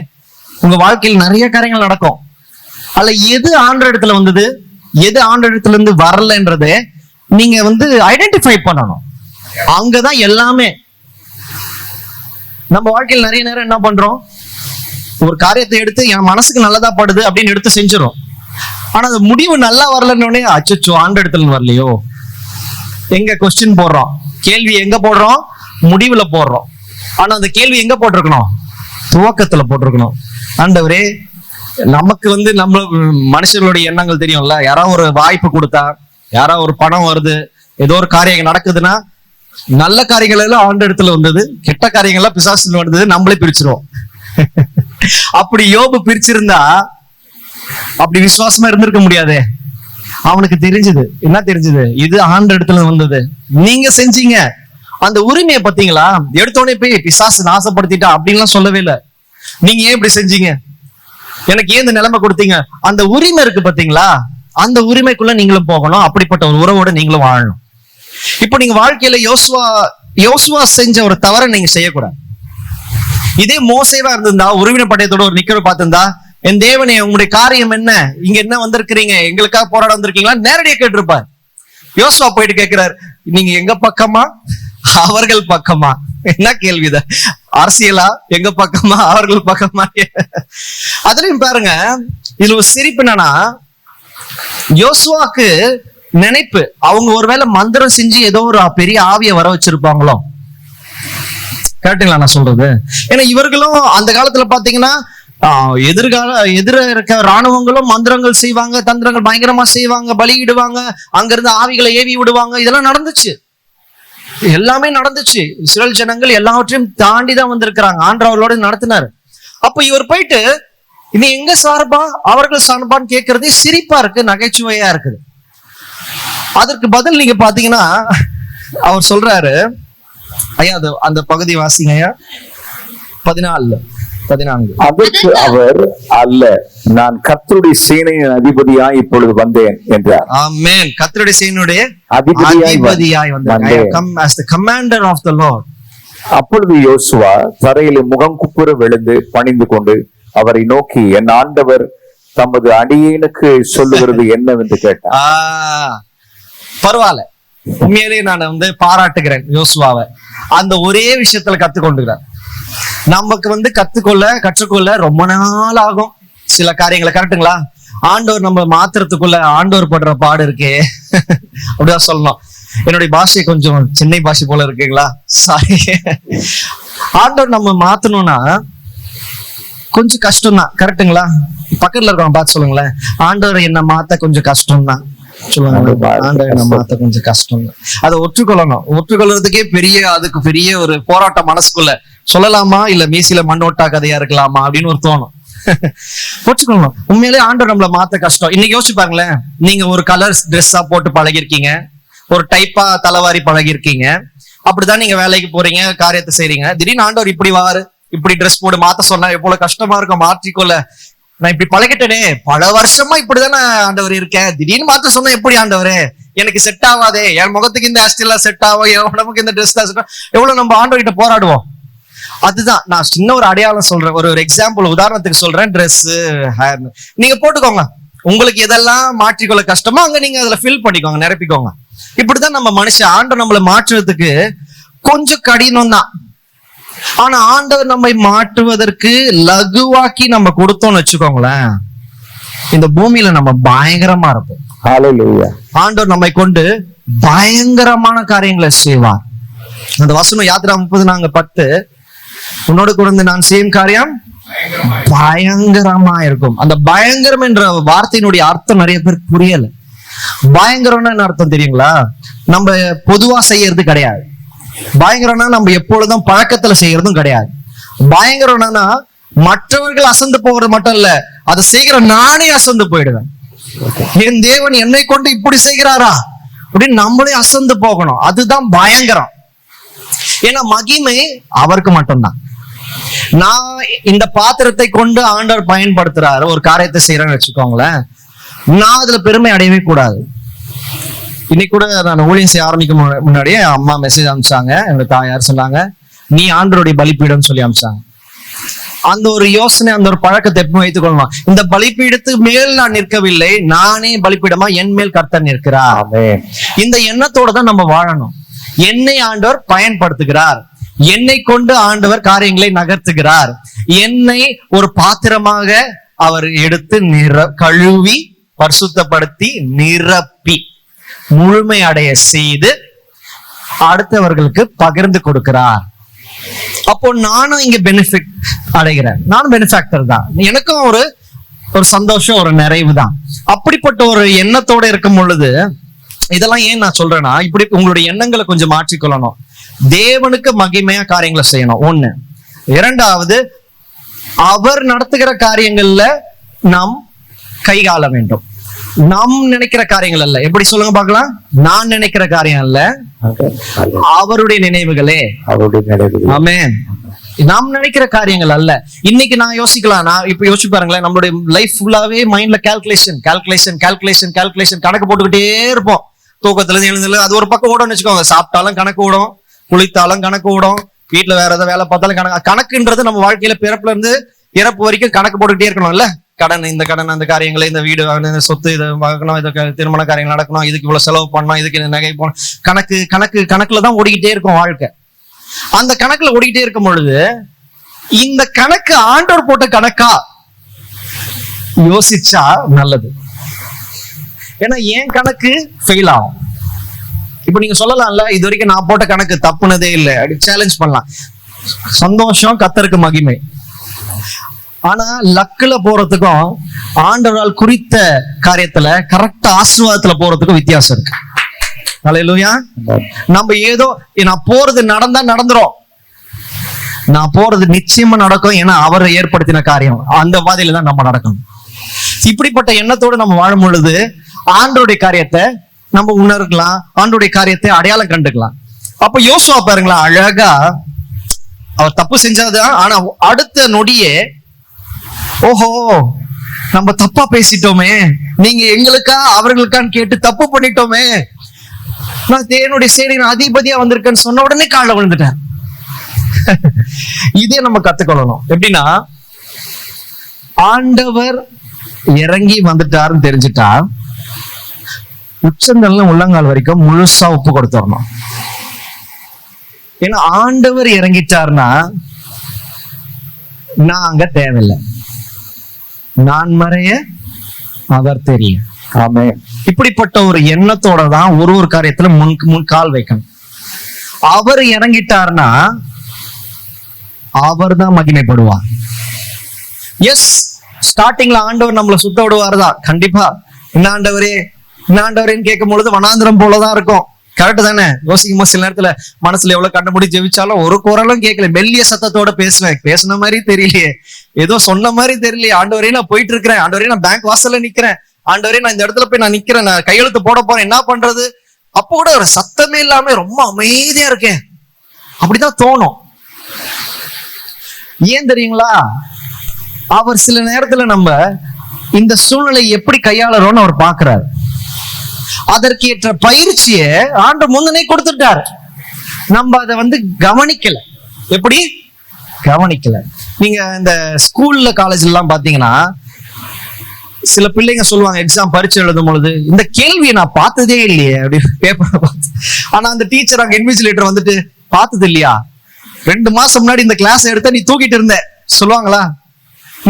உங்க வாழ்க்கையில் நிறைய காரியங்கள் நடக்கும். அல்ல எது ஆண்டு இடத்துல வந்தது, எது ஆண்டு இடத்துல இருந்து வரலன்றதை நீங்க வந்து ஐடென்டிஃபை பண்ணணும். அங்கதான் எல்லாமே. நம்ம வாழ்க்கையில் நிறைய நேரம் என்ன பண்றோம், ஒரு காரியத்தை எடுத்து என் மனசுக்கு நல்லதா படுது அப்படின்னு எடுத்து செஞ்சிடும். ஆனா அது முடிவு நல்லா வரலன்னு அச்சோ ஆண்டு இடத்துல வரலையோ. எங்க கொஸ்டின் போடுறோம், கேள்வி எங்க போடுறோம், முடிவுல போடுறோம். ஆனா அந்த கேள்வி எங்க போட்டிருக்கணும், துவக்கத்துல போட்டிருக்கணும். ஆண்டவரே நமக்கு வந்து நம்ம மனுஷர்களுடைய எண்ணங்கள் தெரியும்ல. யாராவது ஒரு வாய்ப்பு கொடுத்தா, யாராவது ஒரு பணம் வருது, ஏதோ ஒரு காரியம் நடக்குதுன்னா நல்ல காரியங்கள் எல்லாம் ஆண்டு இடத்துல வந்தது, கெட்ட காரியங்கள்லாம் பிசாசுல வந்தது, நம்மளே பிரிச்சிருவோம். அப்படி யோபு பிரிச்சிருந்தா அப்படி விசுவாசமா இருந்திருக்க முடியாதே. அவனுக்கு தெரிஞ்சது என்ன தெரிஞ்சது, இது ஆண்டு இடத்துல வந்தது, நீங்க செஞ்சீங்க. அந்த உரிமையை பாத்தீங்களா, எடுத்தோடனே போய் பிசாசு நாசப்படுத்திட்டா அப்படின்லாம் சொல்லவே இல்லை. நீங்க ஏன் இப்படி செஞ்சீங்க, எனக்கு ஏன் இந்த நிலைமை கொடுத்தீங்க, அந்த உரிமை இருக்கு பாத்தீங்களா, அந்த உரிமைக்குள்ள நீங்களும் போகணும். அப்படிப்பட்ட ஒரு உறவோட நீங்களும் வாழணும். இப்போ நீங்க வாழ்க்கையில யோசுவா செஞ்ச ஒரு தவறை நீங்க செய்யக்கூடாது. இதே மோசேவா இருந்திருந்தா, உறவினர் பட்டயத்தோட ஒரு நிக்கிற பார்த்திருந்தா, என் தேவனே உங்களுடைய காரியம் என்ன, இங்க என்ன வந்திருக்கிறீங்க, எங்களுக்காக போராட வந்திருக்கீங்களா நேரடியா கேட்டிருப்பார். யோசுவா போயிட்டு கேட்கிறார், நீங்க எங்க பக்கமா அவர்கள் பக்கமா? என்ன கேள்வித? அரசியலா? எங்க பக்கமா அவர்கள் பக்கமா? அதுலயும் பாருங்க, இதுல ஒரு சிரிப்பு என்னன்னா, யோசுவாக்கு நினைப்பு, அவங்க ஒருவேளை மந்திரம் செஞ்சு ஏதோ ஒரு பெரிய ஆவியை வர வச்சிருப்பாங்களோ. கரெக்டுங்களா நான் சொல்றது? ஏன்னா இவர்களும் அந்த காலத்துல பாத்தீங்கன்னா எதிர இருக்க ராணுவங்களும் மந்திரங்கள் செய்வாங்க, தந்திரங்கள் பயங்கரமா செய்வாங்க, பலியிடுவாங்க, அங்கிருந்து ஆவிகளை ஏவி விடுவாங்க. இதெல்லாம் நடந்துச்சு, எல்லாமே நடந்துச்சு. இஸ்ரேல் ஜனங்கள் எல்லாவற்றையும் தாண்டி தான் வந்திருக்கிறாங்க. ஆண்டவர்களோட நடத்தினாரு. அப்ப இவர் போயிட்டு இனி எங்க சார்பா அவர்கள் சார்பான்னு கேட்கறதே சிரிப்பா இருக்கு, நகைச்சுவையா இருக்குது. அதற்கு பதில் நீங்க பாத்தீங்கன்னா அவர் சொல்றாரு, ஐயா அந்த பகுதி வாசிங்க ஐயா, 14. அதற்கு அவர், அல்ல, நான் கர்த்தருடைய சேனையின் அதிபதியாய் இப்பொழுது வந்தேன் என்றார். ஆமென். கர்த்தருடைய சேனையுடைய அதிபதியாய் வந்தேன். I have come as the commander of the Lord. அப்பொழுது யோசுவா தரையிலே முகம் குப்புற விழுந்து பணிந்து கொண்டு அவரை நோக்கி, என் ஆண்டவர் தமது அடியேனுக்கு சொல்லுகிறது என்னவென்று கேட்டார். பரவாயில்ல, உண்மையிலேயே நான் பாராட்டுகிறேன் யோசுவாவை. அந்த ஒரே விஷயத்துல கத்துக்கொண்டுகிறார். நமக்கு கற்றுக்கொள்ள ரொம்ப நாள் ஆகும் சில காரியங்களை. கரெக்டுங்களா? ஆண்டவர் நம்ம மாத்திரத்துக்குள்ள ஆண்டவர் படுற பாடு இருக்கே, அப்படிதான் சொல்லணும். என்னுடைய பாஷை கொஞ்சம் சென்னை பாஷை போல இருக்குங்களா, சாரி. ஆண்டவர் நம்ம மாத்தணும்னா கொஞ்சம் கஷ்டம் தான். கரெக்டுங்களா? பக்கத்துல இருக்கவங்க பார்த்து சொல்லுங்களேன், ஆண்டவர் என்ன மாத்த கொஞ்சம் கஷ்டம் தான் சொல்லுவாங்க. ஆண்டவர் என்ன மாத்த கொஞ்சம் கஷ்டம் தான். அதை ஒற்றுக்கொள்றதுக்கே அதுக்கு பெரிய ஒரு போராட்டம் மனசுக்குள்ள. சொல்லலாமா இல்ல மீசில மண்ணோட்டா கதையா இருக்கலாமா அப்படின்னு ஒரு தோணும். ஒற்றுக்கொள்ளணும். உண்மையிலே ஆண்டவர் நம்மள மாத்த கஷ்டம். இன்னைக்கு யோசிச்சு பாருங்களேன், நீங்க ஒரு கலர் ட்ரெஸ்ஸா போட்டு பழகிருக்கீங்க, ஒரு டைப்பா தலைவாரி பழகிருக்கீங்க, அப்படிதான் நீங்க வேலைக்கு போறீங்க, காரியத்தை செய்றீங்க. திடீர்னு ஆண்டவர் இப்படி ட்ரெஸ் போட்டு மாத்த சொன்னா எவ்வளவு கஷ்டமா இருக்கும். மாற்றிக்கொள்ள நான் இப்படி பழகிட்டேனே, பல வருஷமா இப்படிதானே ஆண்டவர் இருக்கேன், திடீர்னு மாத்த சொன்னா எப்படி ஆண்டவரே, எனக்கு செட் ஆகாதே, என் முகத்துக்கு இந்த ஹேர்ஸ்டைல் செட் ஆகும், என் உடம்புக்கு இந்த ட்ரெஸ் தான் செட் ஆகும். எவ்வளவு நம்ம ஆண்டவர் கிட்ட போராடுவோம். அதுதான் நான் சின்ன ஒரு அடையாளம் சொல்றேன், ஒரு எக்ஸாம்பிள், உதாரணத்துக்கு சொல்றேன். ட்ரெஸ், ஹேர் நீங்க போட்டுக்கோங்க. உங்களுக்கு எதெல்லாம் மாற்றிக்கொள்ள கஷ்டமோ அங்க நீங்க அதுல ஃபில் பண்ணிக்கோங்க, நிரப்பிக்கோங்க. இப்படிதான் நம்ம மனுஷன். ஆண்டவர் நம்மளை மாற்றுறதுக்கு கொஞ்சம் கடினம் தான். ஆனா ஆண்டவர் நம்மை மாற்றுவதற்கு லகுவாக்கி நம்ம கொடுத்தோம்னு வச்சுக்கோங்களேன், இந்த பூமியில நம்ம பயங்கரமா இருப்போம். ஆண்டவர் நம்மை கொண்டு பயங்கரமான காரியங்களை செய்வார். அந்த வசனம் யாத்திரா 30:10, உன்னோடு கூட நான் செய்யும் காரியம் பயங்கரமா இருக்கும். அந்த பயங்கரம் என்ற வார்த்தையினுடைய அர்த்தம் நிறைய பேருக்கு புரியல. பயங்கரம்னா என்ன அர்த்தம் தெரியுங்களா? நம்ம பொதுவா செய்யறது கிடையாது. பயங்கரம்னா நம்ம எப்பொழுதும் பழக்கத்துல செய்யறதும் கிடையாது. பயங்கரம்னா மற்றவர்கள் அசந்து போகிறது மட்டும் இல்ல, அதை செய்கிற நானே அசந்து போயிடுவேன். என் தேவன் என்னை கொண்டு இப்படி செய்கிறாரா அப்படின்னு நம்மளே அசந்து போகணும். அதுதான் பயங்கரம். ஏன்னா மகிமை அவருக்கு மட்டும்தான். நான் இந்த பாத்திரத்தை கொண்டு ஆண்டவர் பயன்படுத்துறாரு, ஒரு காரியத்தை செய்யறேன்னு வச்சுக்கோங்களேன், நான் அதுல பெருமை அடையவே கூடாது. இன்னைக்கு கூட நான் ஊழியம் செய்ய ஆரம்பிக்கும் முன்னாடியே அம்மா மெசேஜ் அனுப்பிச்சாங்க. என்னோட தாயார் சொன்னாங்க, நீ ஆண்டவருடைய பலிப்பீடம் சொல்லி அனுப்பிச்சாங்க. அந்த ஒரு யோசனை, அந்த ஒரு பழக்கத்தை எப்பவும் வைத்துக் கொள்ளணும். இந்த பலிப்பீடத்துக்கு மேல் நான் நிற்கவில்லை, நானே பலிப்பீடமா என் மேல் கர்த்தர் நிற்கிறார். இந்த எண்ணத்தோட தான் நம்ம வாழணும். என்னை ஆண்டவர் பயன்படுத்துகிறார், என்னை கொண்டு ஆண்டவர் காரியங்களை நகர்த்துகிறார், என்னை ஒரு பாத்திரமாக அவர் எடுத்து கழுவி பரிசுத்தப்படுத்தி நிரப்பி முழுமை அடைய செய்து அடுத்தவர்களுக்கு பகிர்ந்து கொடுக்கிறார். அப்போ நானும் இங்க பெனிஃபிட் அடைகிறேன், நானும் பெனிஃபேக்டர் தான். எனக்கும் ஒரு சந்தோஷம், ஒரு நிறைவு தான். அப்படிப்பட்ட ஒரு எண்ணத்தோட இருக்கும் பொழுது, இதெல்லாம் ஏன் நான் சொல்றேன்னா, இப்படி உங்களுடைய எண்ணங்களை கொஞ்சம் மாற்றிக்கொள்ளணும். தேவனுக்கு மகிமையா காரியங்களை செய்யணும், ஒண்ணு. இரண்டாவது, அவர் நடத்துகிற காரியங்கள்ல நாம் கைகால வேண்டும். நாம் நினைக்கிற காரியங்கள் அல்ல. எப்படி சொல்லுங்க பார்க்கலாம்? நான் நினைக்கிற காரியம் அல்ல, அவருடைய நினைவுகளே. ஆமென். நாம் நினைக்கிற காரியங்கள் அல்ல. இன்னைக்கு நான் யோசிக்கலாம், நான் இப்ப யோசிச்சு பாருங்களேன், நம்மளுடைய லைஃப் ஃபுல்லாவே மைண்ட்ல கால்குலேஷன் கணக்கு போட்டுக்கிட்டே இருப்போம். தூக்கத்துல இருந்து எழுந்தது அது ஒரு பக்கம் ஓடும் வச்சுக்கோங்க. சாப்பிட்டாலும் கணக்கு ஓடும், குளித்தாலும் கணக்கு ஓடும், வீட்டுல வேற ஏதாவது வேலை பார்த்தாலும் கணக்குன்றது நம்ம வாழ்க்கையில பிறப்புல இருந்து இறப்பு வரைக்கும் கணக்கு போட்டுக்கிட்டே இருக்கணும்ல. கடன், இந்த கடன், அந்த காரியங்களை, இந்த வீடு, இந்த சொத்து, இதை வாங்கணும், இதை திருமண காரியங்கள் நடக்கணும், இதுக்கு இவ்வளவு செலவு பண்ணணும், இதுக்கு இந்த நகை போகணும், கணக்குல தான் ஓடிக்கிட்டே இருக்கும் வாழ்க்கை. அந்த கணக்குல ஓடிக்கிட்டே இருக்கும் பொழுது இந்த கணக்கு ஆண்டவர் போட்ட கணக்கா யோசிச்சா நல்லது. ஏன்னா என் கணக்கு ஃபெயில் ஆகும். இப்ப நீங்க சொல்லலாம்ல, இது வரைக்கும் நான் போட்ட கணக்கு தப்புனதே இல்லை, அப்படி சேலஞ்ச் பண்ணலாம். சந்தோஷம், கர்த்தருக்கு மகிமை. ஆனா லக்குல போறதுக்கும் ஆண்டவரால் குறித்த காரியத்துல கரெக்டா ஆசீர்வாதத்துல போறதுக்கும் வித்தியாசம் இருக்கு. அல்லேலூயா. நம்ம ஏதோ நான் போறது நடந்தா நடந்துரும், நான் போறது நிச்சயமா நடக்கும், ஏன்னா அவர் ஏற்படுத்தின காரியம், அந்த பாதையில தான் நம்ம நடக்கணும். இப்படிப்பட்ட எண்ணத்தோடு நம்ம வாழும் பொழுது ஆண்டவருடைய காரியத்தை நம்ம உணர்க்கலாம், ஆண்டவருடைய காரியத்தை அடையாளம் கண்டுக்கலாம். அப்ப யோசுவா பாருங்களா, அழகா அவர் தப்பு செஞ்சாதான், ஆனா அடுத்த நொடியே ஓஹோ நம்ம தப்பா பேசிட்டோமே, நீங்க எங்களுக்கா அவர்களுக்கான்னு கேட்டு தப்பு பண்ணிட்டோமே, நான் தேவனுடைய சேனை அதிபதியா வந்திருக்கேன்னு சொன்ன உடனே காலைல விழுந்துட்டேன். இதே நம்ம கத்துக்கொள்ளணும். எப்படின்னா, ஆண்டவர் இறங்கி வந்துட்டாருன்னு தெரிஞ்சுட்டா உச்சந்தல்ல உள்ளங்கால் வரைக்கும் முழுசா ஒப்பு கொடுத்துடணும். ஏன்னா ஆண்டவர் இறங்கிட்டார்னா நான் அங்க தேவையில்லை, நான் மறைய அவர் தெரியும். ஆமே. இப்படிப்பட்ட ஒரு எண்ணத்தோட தான் ஒரு காரியத்துல முன் கால் வைக்கணும். அவர் இறங்கிட்டார்னா அவர் தான் மகிமைப்படுவார். எஸ், ஸ்டார்டிங்ல ஆண்டவர் நம்மளை சுத்த விடுவாருதான் கண்டிப்பா. என்ன ஆண்டவரேன்னு கேட்கும் பொழுது வனாந்திரம் போலதான் இருக்கும். கரெக்ட் தானே? யோசிக்கும் போது சில நேரத்துல மனசுல எவ்வளவு கண்டுபிடி ஜெபிச்சாலும் ஒரு குரலும் கேட்கல, மெல்லிய சத்தத்தோட பேசுவேன், பேசுன மாதிரி தெரியலையே, ஏதோ சொன்ன மாதிரி தெரியலையே, ஆண்டவரே நான் போயிட்டு இருக்கிறேன், ஆண்டவரே நான் பேங்க் வாசல்ல நிக்கிறேன், ஆண்டவரே நான் இந்த இடத்துல போய் நான் நிக்கிறேன், நான் கையெழுத்து போட போறேன், என்ன பண்றது? அப்போ கூட ஒரு சத்தமே இல்லாம ரொம்ப அமைதியா இருக்கேன், அப்படிதான் தோணும். ஏன் தெரியுங்களா? அவர் சில நேரத்துல நம்ம இந்த சூழ்நிலை எப்படி கையாளறோம்னு அவர் பாக்குறாரு. அதற்கேற்ற பயிற்சியை ஆண்டு முன்னனே கொடுத்துட்டார். நம்ம அதை கவனிக்கல. எப்படி கவனிக்கல? நீங்க இந்த ஸ்கூல்ல காலேஜ்ல எல்லாம் பாத்தீங்கன்னா சில பிள்ளைங்க சொல்லுவாங்க, எக்ஸாம் பரீட்சை எழுதும் பொழுது, இந்த கேள்வியை நான் பார்த்ததே இல்லையே அப்படின்னு பேப்பரை பார்த்து. ஆனா அந்த டீச்சர் அங்க இன்விஜிலேட்டர் பார்த்தது இல்லையா, 2 மாசம் முன்னாடி இந்த கிளாஸ் எடுத்த நீ தூக்கிட்டு இருந்த சொல்லுவாங்களா?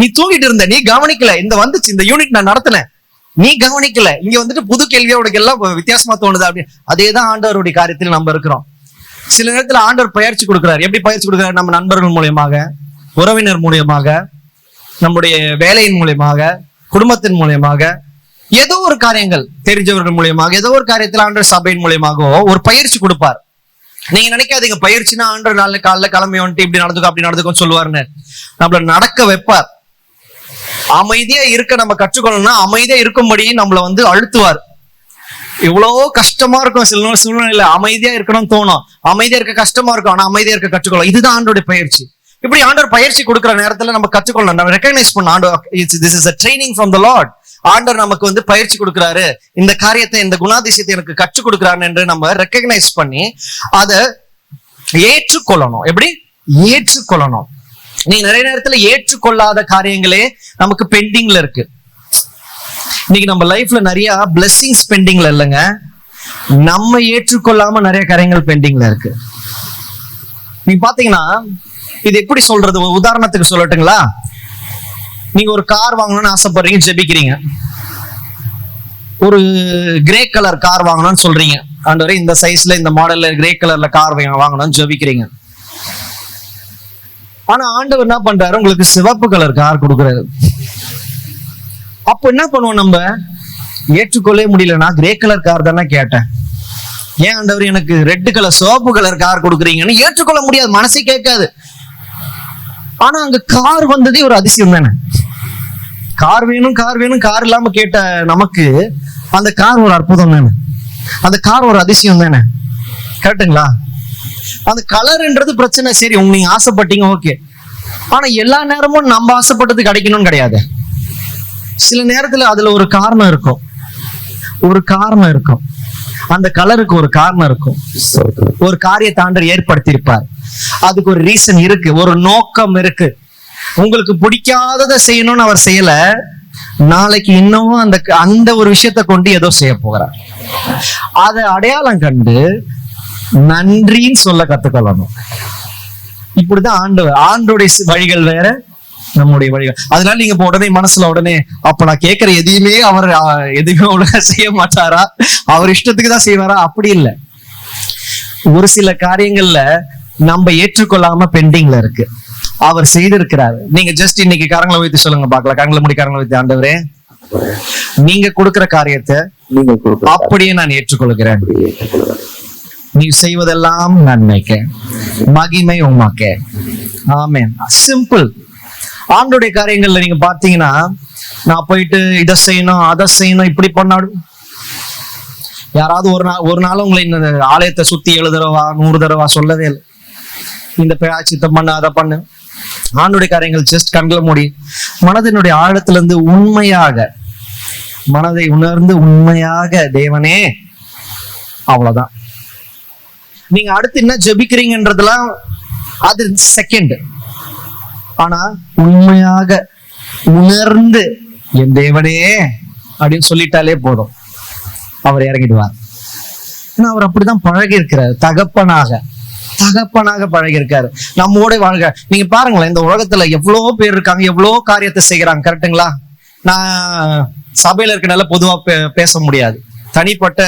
நீ தூக்கிட்டு இருந்த, நீ கவனிக்கல, இந்த யூனிட் நான் நடத்தினேன், நீ கவனிக்கல, இங்க புது கேள்வியா உனக்கு எல்லாம் வித்தியாசமா தோணுதா அப்படின்னு. அதேதான் ஆண்டவருடைய காரியத்தில் நம்ம இருக்கிறோம். சில நேரத்துல ஆண்டவர் பயிற்சி கொடுக்கிறார். எப்படி பயிற்சி கொடுக்கிறார்? நம்ம நண்பர்கள் மூலியமாக, உறவினர் மூலியமாக, நம்முடைய வேலையின் மூலியமாக, குடும்பத்தின் மூலியமாக, ஏதோ ஒரு காரியங்கள் தெரிஞ்சவர்கள் மூலியமாக, ஏதோ ஒரு காரியத்தில் ஆண்டவர் சபையின் மூலியமாக ஒரு பயிற்சி கொடுப்பார். நீங்க நினைக்காதீங்க பயிற்சினா ஆண்டவர் நாளை காலைல கிளம்பி இப்படி நடந்துக்கும் அப்படி நடந்துக்கும் சொல்லுவாருன்னு. நம்மள நடக்க வைப்பார். அமைதியா இருக்க நம்ம கற்றுக்கொள்ளணும்னா அமைதியா இருக்கும்படி நம்மள அழுத்துவார். இவ்வளவு கஷ்டமா இருக்கும் சில சூழ்நிலையில, அமைதியா இருக்கணும்னு தோணும், அமைதியா இருக்க கஷ்டமா இருக்கும், ஆனா அமைதியா இருக்க கற்றுக்கொள்ளும். இதுதான் ஆண்டோடைய பயிற்சி. இப்படி ஆண்டவர் பயிற்சி கொடுக்குற நேரத்துல நம்ம கற்றுக்கொள்ளணும், நம்ம ரெகக்னைஸ் பண்ண ஆண்டவர் this is a training from the Lord. ஆண்டவர் நமக்கு பயிற்சி கொடுக்கிறாரு, இந்த காரியத்தை, இந்த குணாதிசயத்தை எனக்கு கற்றுக் கொடுக்கிறாரு என்று நம்ம ரெகக்னைஸ் பண்ணி அதை ஏற்றுக்கொள்ளணும். எப்படி ஏற்றுக்கொள்ளணும்? நீ நிறைய நேரத்துல ஏற்றுக்கொள்ளாத காரியங்களே நமக்கு பெண்டிங்ல இருக்கு. இன்னைக்கு நம்ம லைஃப்ல நிறைய பிளெஸிங்ஸ் பெண்டிங்ல இல்லைங்க, நம்ம ஏற்றுக்கொள்ளாம நிறைய காரியங்கள் பெண்டிங்ல இருக்கு. நீங்க பாத்தீங்கன்னா இது எப்படி சொல்றது, உதாரணத்துக்கு சொல்லட்டுங்களா? நீங்க ஒரு கார் வாங்கணும்னு ஆசைப்படுறீங்க, ஜெபிக்கிறீங்க, ஒரு கிரே கலர் கார் வாங்கணும்னு சொல்றீங்க, ஆண்டவரே இந்த சைஸ்ல இந்த மாடல்ல கிரே கலர்ல கார் வாங்கணும்னு ஜெபிக்கிறீங்க. ஆனா ஆண்டவர் என்ன பண்றாரு, உங்களுக்கு சிவப்பு கலர் கார் கொடுக்குறாரு. அப்ப என்ன பண்ணுவோம், நம்ம ஏற்றுக்கொள்ளவே முடியல, நான் கிரே கலர் கார் தானே கேட்டேன், ஏன் ஆண்டவர் எனக்கு ரெட் கலர் சிவப்பு கலர் கார் கொடுக்குறீங்கன்னு ஏற்றுக்கொள்ள முடியாது, மனசே கேட்காது. ஆனா அங்க கார் வந்ததே ஒரு அதிசயம் தானே. கார் வேணும் கார் வேணும் கார் இல்லாம கேட்ட நமக்கு அந்த கார் ஒரு அற்புதம் தானே, அந்த கார் ஒரு அதிசயம் தானே. கரெக்டுங்களா? அந்த கலர்ன்றது பிரச்சனை, சரி நீங்க ஆசைப்பட்டீங்க, ஓகே. ஆனா எல்லா நேரமும் நம்ம ஆசைப்பட்டது கிடைக்கணும்னு கிடையாது. சில நேரத்துல அதுல ஒரு காரணம் இருக்கும், ஒரு காரணம் இருக்கும், அந்த கலருக்கு ஒரு காரணம் இருக்கும், ஒரு காரியத்தை ஆண்டவர் ஏற்படுத்தி இருப்பார், அதுக்கு ஒரு ரீசன் இருக்கு, ஒரு நோக்கம் இருக்கு. உங்களுக்கு பிடிக்காததை செய்யணும்னு அவர் செய்யல, நாளைக்கு இன்னும் அந்த ஒரு விஷயத்த கொண்டு ஏதோ செய்ய போகிறார். அதை அடையாளம் கண்டு நன்றின்னு சொல்ல கத்துக்கொள்ளணும். இப்படிதான் ஆண்டோடைய வழிகள் வேற, நம்முடைய வழிகள். அதனால நீங்க இப்ப உடனே மனசுல அப்ப நான் கேட்கிற எதையுமே அவர் எதுவுமே ஒழுங்கா செய்ய மாட்டாரா, அவர் இஷ்டத்துக்கு தான் செய்வாரா? அப்படி இல்லை. ஒரு சில காரியங்கள்ல நம்ம ஏற்றுக்கொள்ளாம பெண்டிங்ல இருக்கு, அவர் செய்திருக்கிறாரு. நீங்க ஜஸ்ட் இன்னைக்கு கரங்களை வைத்து சொல்லுங்க பார்க்கலாம். கரங்களை முடி கரங்களை வைத்து, ஆண்டவரே நீங்க கொடுக்கிற காரியத்தை அப்படியே நான் ஏற்றுக்கொள்கிறேன். நீ செய்வதெல்லாம் நன்மைக்கு, மகிமை உமாக்க. ஆமென். சிம்பிள். ஆண்டோடைய காரியங்கள்ல நீங்க பாத்தீங்கன்னா, நான் போயிட்டு இதை செய்யணும் அதை செய்யணும் இப்படி பண்ணாடும். யாராவது ஒரு நாள் உங்களை இந்த ஆலயத்தை சுத்தி 7 தடவை 100 தடவை சொல்லவே இல்லை, இந்த சித்தம் பண்ணு அதை பண்ணு. ஆண்டோடைய காரியங்கள் ஜஸ்ட் கண்களை மூடி மனதினுடைய ஆழத்துல இருந்து உண்மையாக, மனதை உணர்ந்து உண்மையாக, தேவனே அவ்வளவுதான். நீங்க அடுத்து என்ன ஜெபிக்கிறீங்கன்றதெல்லாம் அது செகண்ட். ஆனா உண்மையாக உணர்ந்து என் தேவனே அப்படின்னு சொல்லிட்டாலே போதும், அவர் இறங்கிடுவார். ஏன்னா அவர் அப்படிதான் பழகி இருக்கிறார். தகப்பனாக பழகி இருக்காரு நம்மோட வாழ்க. நீங்க பாருங்களேன், இந்த உலகத்துல எவ்வளவோ பேர் இருக்காங்க, எவ்வளவோ காரியத்தை செய்யறாங்க. கரெக்டுங்களா? நான் சபையில இருக்கனால பொதுவா பேச முடியாது, தனிப்பட்ட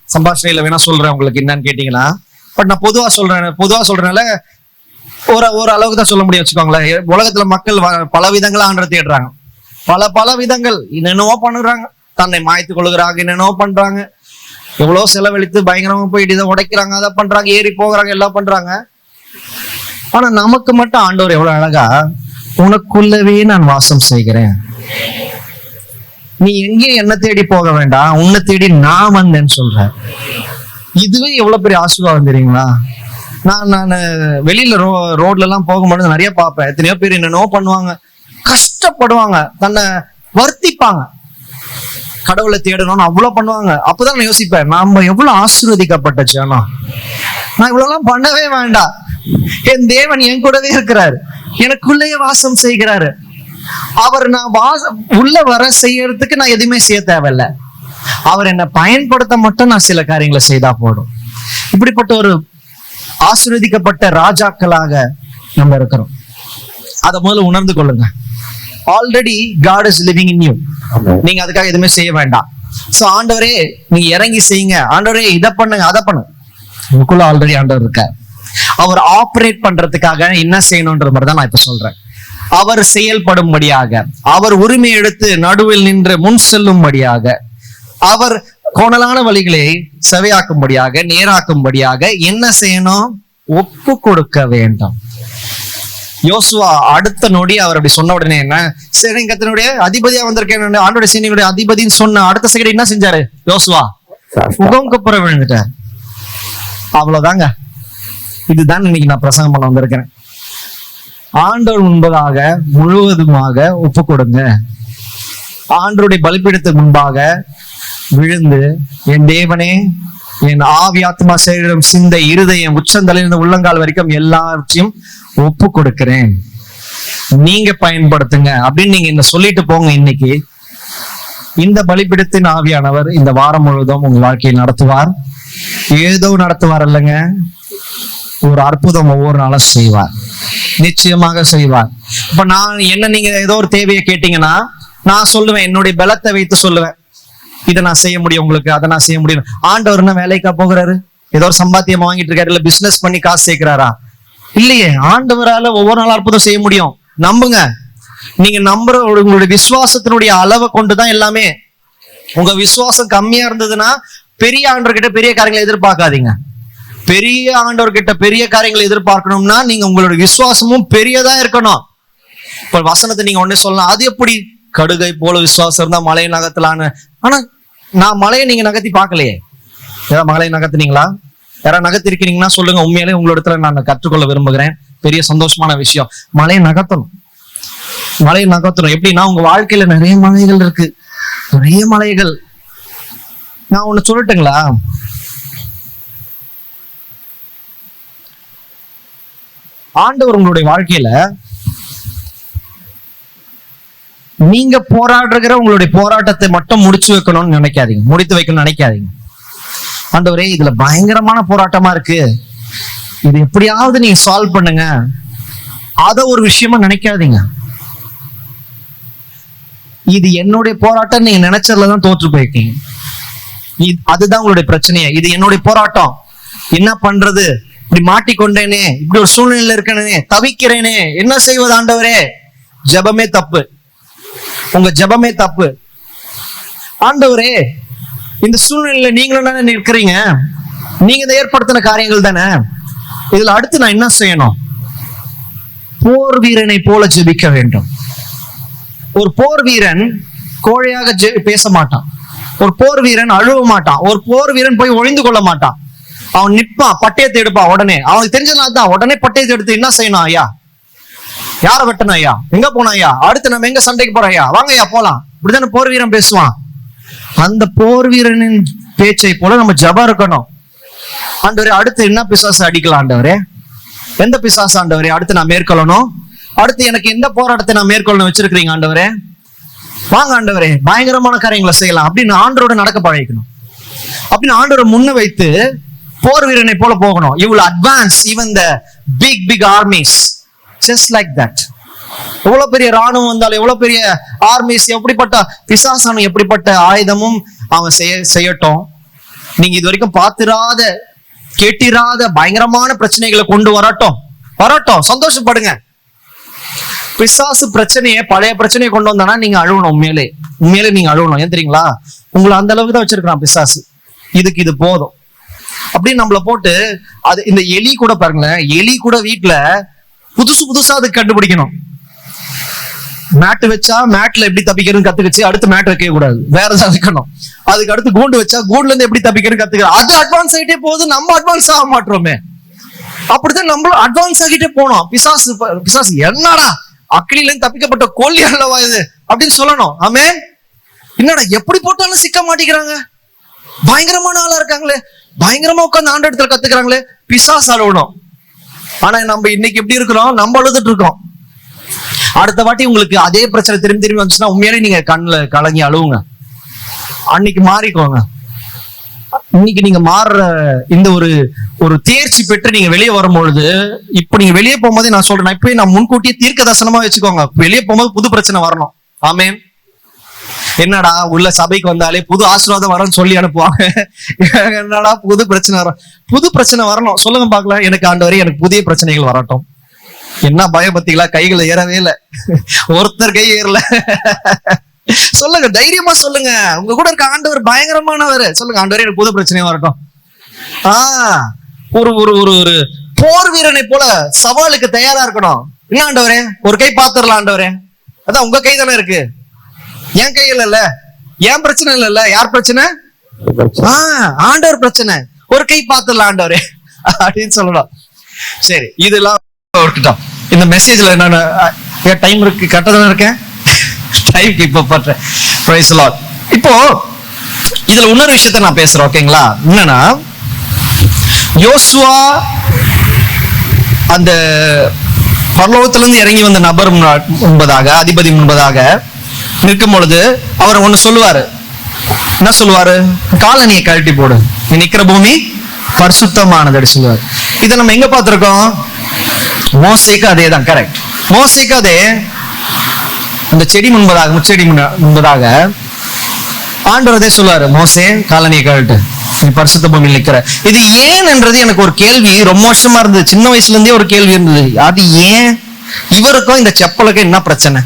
சம்பாஷணையில வேணா சொல்றேன் உங்களுக்கு என்னன்னு கேட்டீங்கன்னா. பட் நான் பொதுவா சொல்றேனால ஒரு அளவுக்கு தான் சொல்ல முடியும் வச்சுக்கோங்களேன். உலகத்துல மக்கள் பல விதங்களா ஆண்டரை தேடுறாங்க, பல விதங்கள் என்னென்னவோ பண்ணுறாங்க, தன்னை மாய்த்து கொள்ளுகிறாங்க, என்னென்னவோ பண்றாங்க, எவ்வளவு செலவழித்து பயங்கரமா போயிட்டு இதை உடைக்கிறாங்க, அதை பண்றாங்க, ஏறி போகிறாங்க, எல்லாம் பண்றாங்க. ஆனா நமக்கு மட்டும் ஆண்டவர் எவ்வளவு அழகா, உனக்குள்ளவே நான் வாசம் செய்கிறேன், நீ எங்கேயும் என்ன தேடி போக வேண்டாம், உன்னை தேடி நான் வந்தேன்னு சொல்ற. இதுவே எவ்வளவு பெரிய ஆசீர்வாதம் தெரியுங்களா? நான் வெளியில ரோட்ல எல்லாம் போகும்போது நிறைய பார்ப்பேன். எத்தனையோ பேர் என்னென்னவோ பண்ணுவாங்க, கஷ்டப்படுவாங்க, தன்னை வருத்திப்பாங்க, கடவுளை தேடணும்னு அவ்வளவு பண்ணுவாங்க. அப்பதான் நான் யோசிப்பேன், நாம எவ்வளவு ஆசீர்வதிக்கப்பட்ட ஜனம். நான் இவ்வளவு எல்லாம் பண்ணவே வேண்டாம், என் தேவன் என் கூடவே இருக்கிறாரு, எனக்குள்ளேயே வாசம் செய்கிறாரு. அவர் நான் உள்ள வர செய்யறதுக்கு நான் எதுவுமே செய்ய தேவையில்லை, அவர் என்னை பயன்படுத்த மட்டும் நான் சில காரியங்களை செய்தா போடும். இப்படிப்பட்ட ஒரு ஆசீர்வதிக்கப்பட்ட ராஜாக்களாக நம்ம இருக்கிறோம். அதை முதல்ல உணர்ந்து கொள்ளுங்க. Already God is living in you. நீங்க அதுக்காக எதுவுமே செய்ய வேண்டாம். சோ ஆண்டவரே நீங்க இறங்கி செய்யுங்க, ஆண்டவரே இதை பண்ணுங்க அதை பண்ணுங்க. உங்களுக்குள்ள ஆல்ரெடி ஆண்டவர் இருக்கார். அவர் ஆப்ரேட் பண்றதுக்காக என்ன செய்யணும்ன்ற மாதிரி தான் நான் இப்ப சொல்றேன். அவர் செயல்படும்படியாக, அவர் உரிமை எடுத்து நடுவில் நின்று முன் செல்லும்படியாக, அவர் கோணலான வழிகளை செவையாக்கும்படியாக, நேராக்கும்படியாக என்ன செய்யணும்? ஒப்பு கொடுக்க வேண்டும். யோசுவா அடுத்த நொடி அவர் அப்படி சொன்ன உடனே என்ன, சரி கர்த்தருடைய அதிபதியா வந்திருக்கேன், ஆண்டோட சேனையுடைய அதிபதின்னு சொன்ன அடுத்த செகண்ட் என்ன செஞ்சாரு யோசுவா? முகங்குப்புற விழுந்துட்டார். அவ்வளவுதாங்க. இதுதான் இன்னைக்கு நான் பிரசங்கம் பண்ண வந்திருக்கிறேன். ஆண்டவர் முன்பதாக முழுவதுமாக ஒப்பு கொடுங்க. ஆண்டவருடைய பலிபீடத்துக்கு முன்பாக விழுந்து, என் தேவனே, என் ஆவி ஆத்மா சரீரம் சிந்தை இருதயம் உச்சந்தலையிலிருந்து உள்ளங்கால் வரைக்கும் எல்லாவற்றையும் ஒப்பு கொடுக்கிறேன், நீங்க பயன்படுத்துங்க அப்படின்னு நீங்க இந்த சொல்லிட்டு போங்க. இன்னைக்கு இந்த பலிபீடத்தின் ஆவியானவர் இந்த வாரம் முழுவதும் உங்க வாழ்க்கையில் நடத்துவார். ஏதோ நடத்துவார் இல்லைங்க, ஒரு அற்புதம் ஒவ்வொரு நாளும் செய்வார், நிச்சயமாக செய்வார். இப்ப நீங்க ஏதோ ஒரு தேவையை கேட்டீங்கன்னா நான் சொல்லுவேன், என்னுடைய பலத்தை வைத்து சொல்லுவேன், இதை நான் செய்ய முடியும் உங்களுக்கு, அதை நான் செய்ய முடியும். ஆண்டவர் என்ன வேலைக்கா போகிறாரு? ஏதோ ஒரு சம்பாத்தியம் வாங்கிட்டு இருக்காரு, இல்ல பிசினஸ் பண்ணி காசு சேர்க்கிறாரா? இல்லையே. ஆண்டவரால ஒவ்வொரு நாளும் அற்புதம் செய்ய முடியும். நம்புங்க. நீங்க நம்புற உங்களுடைய விசுவாசத்தினுடைய அளவை கொண்டுதான் எல்லாமே. உங்க விசுவாசம் கம்மியா இருந்ததுன்னா பெரிய ஆண்டவர்கிட்ட பெரிய காரியங்களை எதிர்பார்க்காதீங்க. பெரிய ஆண்டவர்கிட்ட பெரிய காரியங்களை எதிர்பார்க்கணும்னா நீங்க உங்களுடைய விசுவாசமும் பெரியதா இருக்கணும். இப்ப வசனத்தை நீங்க ஒண்ணே சொல்லலாம், அது எப்படி கடுகை போல விசுவாசம் இருந்தா மலையை நகர்த்தலான்னு. ஆனா நான் மலையை நீங்க நகர்த்தி பார்க்கலையே. ஏதாவது மலையை நகர்த்தினீங்களா? யாராவது நகர்த்திருக்கீங்கன்னா சொல்லுங்க. உண்மையிலே உங்களிடத்துல நான் கற்றுக்கொள்ள விரும்புகிறேன். பெரிய சந்தோஷமான விஷயம். மலையை நகர்த்தணும். மலையை நகர்த்தணும் எப்படின்னா, உங்க வாழ்க்கையில நிறைய மலைகள் இருக்கு, நிறைய மலைகள். நான் ஒண்ணு சொல்லட்டுங்களா? ஆண்டவர் உங்களுடைய வாழ்க்கையில நீங்க போராடுற உங்களுடைய போராட்டத்தை மட்டும் முடிச்சு வைக்கணும்னு நினைக்காதீங்க, முடித்து வைக்கணும்னு நினைக்காதீங்க. ஆண்டவரே இதுல பயங்கரமான போராட்டமா இருக்கு, இது எப்படியாவது நீங்க சால்வ் பண்ணுங்க, அத ஒரு விஷயமா நினைக்காதீங்க. இது என்னுடைய போராட்டம் நீங்க நினைச்சதுலதான் தோற்று போயிருக்கீங்க. அதுதான் உங்களுடைய பிரச்சனையே. இது என்னுடைய போராட்டம், என்ன பண்றது, இப்படி மாட்டிக்கொண்டேனே, இப்படி ஒரு சூழ்நிலையில இருக்கேனே, தவிக்கிறேனே, என்ன செய்வது ஆண்டவரே? ஜெபமே தப்பு, உங்க ஜெபமே தப்பு. ஆண்டவரே இந்த சூழ்நிலையில நீங்களும் தானே இருக்கிறீங்க, நீங்க இதை ஏற்படுத்தின காரியங்கள் தானே, இதுல அடுத்து நான் என்ன செய்யணும்? போர் வீரனை போல ஜெபிக்க வேண்டும். ஒரு போர் வீரன் கோழையாக பேச மாட்டான், ஒரு போர் வீரன் அழுவ மாட்டான், ஒரு போர் வீரன் போய் ஒளிந்து கொள்ள மாட்டான். அவன் நிப்பான், பட்டயத்தை எடுப்பான். உடனே அவனுக்கு தெரிஞ்சதுனால்தான் உடனே பட்டயத்தை எடுத்து என்ன செய்யணும்? ஐயா யார வெட்டணும்? ஐயா எங்க போனா? ஐயா அடுத்து நம்ம எங்க சண்டைக்கு போறோம்? ஐயா வாங்க ஐயா போலாம். இப்படித்தானே போர் வீரன் பேசுவான். அந்த போர் வீரனின் பேச்சை போல நம்ம ஜபம் இருக்கணும். ஆண்டவரே அடுத்து என்ன பிசாசு அடிக்கலாம் ஆண்டவரே? எந்த பிசாசு ஆண்டவரே அடுத்து நான் மேற்கொள்ளணும்? அடுத்து எனக்கு எந்த போராட்டத்தை நான் மேற்கொள்ளணும் வச்சிருக்கிறீங்க ஆண்டவரே? வாங்க ஆண்டவரே பயங்கரமான காரியங்களை செய்யலாம் அப்படின்னு ஆண்டவரோட நடக்க பழகிக்கணும். அப்படின்னு ஆண்டவரை முன்ன வைத்து போர் வீரனை போல போகணும். You will advance even the big armies just like that. எவ்வளவு பெரிய ராணுவம் வந்தாலும், எவ்வளவு பெரிய ஆர்மிஸ், எப்படிப்பட்ட பிசாசானும் எப்படிப்பட்ட ஆயுதமும் அவன் செய்யட்டும், நீங்க இது வரைக்கும் பார்த்திராத கேட்டிராத பயங்கரமான பிரச்சனைகளை கொண்டு வரட்டும், சந்தோஷப்படுங்க. பிசாசு பிரச்சனையை, பழைய பிரச்சனையை கொண்டு வந்தானா நீங்க அழுவணும். உண்மையிலே நீங்க அழுவணும். ஏன் தெரியுங்களா? உங்களை அந்த அளவுக்கு தான் வச்சிருக்கான் பிசாசு. இதுக்கு இது போதும் அப்படின்னு நம்மள போட்டு, அது இந்த எலி கூட பாருங்களேன், எலி கூட வீட்டுல புதுசா அதுக்கு கண்டுபிடிக்கணும். மேட்டு வச்சா மேட்ல எப்படி தப்பிக்கிறதுன்னு கத்துக்கிச்சு, அடுத்து மேட் வைக்க கூடாது, வேற ஏதாவது வைக்கணும். அதுக்கு அடுத்து கூண்டு வச்சா கூண்டுல இருந்து எப்படி தப்பிக்கிறதுன்னு கத்துக்கிறோம். அது அட்வான்ஸ் ஆகிட்டே போகுது, நம்ம அட்வான்ஸ் ஆக மாட்டோமே. அப்படித்தான் நம்மளும் அட்வான்ஸ் ஆகிட்டே போனோம். பிசாசு என்னடா அக்கிலில இருந்து தப்பிக்கப்பட்ட கோழி அல்லவா இது அப்படின்னு சொல்லணும். ஆமே, என்னடா எப்படி போட்டாலும் சிக்க மாட்டேங்கிறாங்க, பயங்கரமான ஆளா இருக்காங்களே, பயங்கரமா உட்காந்து ஆண்டு இடத்துல கத்துக்கிறாங்களே, பிசாசு அழுவணும். ஆனா நம்ம இன்னைக்கு எப்படி இருக்கிறோம்? நம்ம அழுதுட்டு இருக்கோம். அடுத்த வாட்டி உங்களுக்கு அதே பிரச்சனை திரும்பி வந்துச்சுன்னா உண்மையாலே நீங்க கண்ணுல கலங்கி அழுவுங்க. அன்னைக்கு மாறிக்கோங்க. இன்னைக்கு நீங்க மாறுற இந்த ஒரு தேர்ச்சி பெற்று நீங்க வெளியே வரும்பொழுது, இப்ப நீங்க வெளியே போகும்போதே நான் சொல்றேன், இப்பவே நான் முன்கூட்டியே தீர்க்க தரிசனமா வச்சுக்கோங்க, வெளியே போகும்போது புது பிரச்சனை வரணும். ஆமேன். என்னடா உள்ள சபைக்கு வந்தாலே புது ஆசீர்வாதம் வரணும்னு சொல்லி அனுப்புவாங்க. என்னடா புது பிரச்சனை வரணும் சொல்லுங்க பாக்கலாம். எனக்கு ஆண்டவரே எனக்கு புதிய பிரச்சனைகள் வரட்டும். என்ன பயபக்திகளா, கைகளை ஏறவே இல்லை, ஒருத்தர் கை ஏறல. சொல்லுங்க, தைரியமா சொல்லுங்க. உங்க கூட இருக்க ஆண்டவர் பயங்கரமானவர். சொல்லுங்க, ஆண்டவரே எனக்கு புது பிரச்சனையா வரட்டும். ஒரு ஒரு ஒரு ஒரு போர் வீரனை போல சவாலுக்கு தயாரா இருக்கணும். என்ன ஆண்டவரே, ஒரு கை பாத்துரலாம் ஆண்டவரே. அதான் உங்க கை தானே இருக்கு, என் கையில இல்ல, என் பிரச்சனை இல்ல. யார் பிரச்சனை? ஆண்டவர் பிரச்சனை. ஒரு கை பாத்துடலாம் ஆண்டவரே அப்படின்னு சொல்லணும். சரி, இதெல்லாம் விட்டுட்டோம். இந்த மெசேஜ்ல என்னன்னு டைம் இருக்கு, கரெக்டா தானே இருக்கேன், டைம் இப்ப பண்றேன். Praise the Lord. இப்போ இதுல இன்னொரு விஷயத்த நான் பேசுறேன், ஓகேங்களா? என்னன்னா, யோசுவா அந்த பரலோகத்திலிருந்து இறங்கி வந்த நபர் முன்பதாக, அதிபதி முன்பதாக நிற்கும் பொழுது அவர் ஒண்ணு சொல்லுவாரு. என்ன சொல்லுவாரு? காலணியை கழட்டி போடு, நீ நிக்கிற பூமி பரிசுத்தமானது சொல்லுவாரு. இதை நம்ம எங்க பார்த்திருக்கோம்? மோசேக்கு அதே தான். கரெக்ட். மோசேக்கு அதே அந்த செடி முன்பதாக, முச்செடி முன்பதாக ஆண்டவர் அதே சொல்லுவாரு, மோசே காலணியை கழட்டு, நீ பரிசுத்த பூமியில் நிக்கிற. இது ஏன் என்றது எனக்கு ஒரு கேள்வி ரொம்ப வருஷமா இருந்தது, சின்ன வயசுல இருந்தே ஒரு கேள்வி இருந்தது. அது ஏன் இவருக்கும் இந்த செப்பலுக்கு என்ன பிரச்சனை,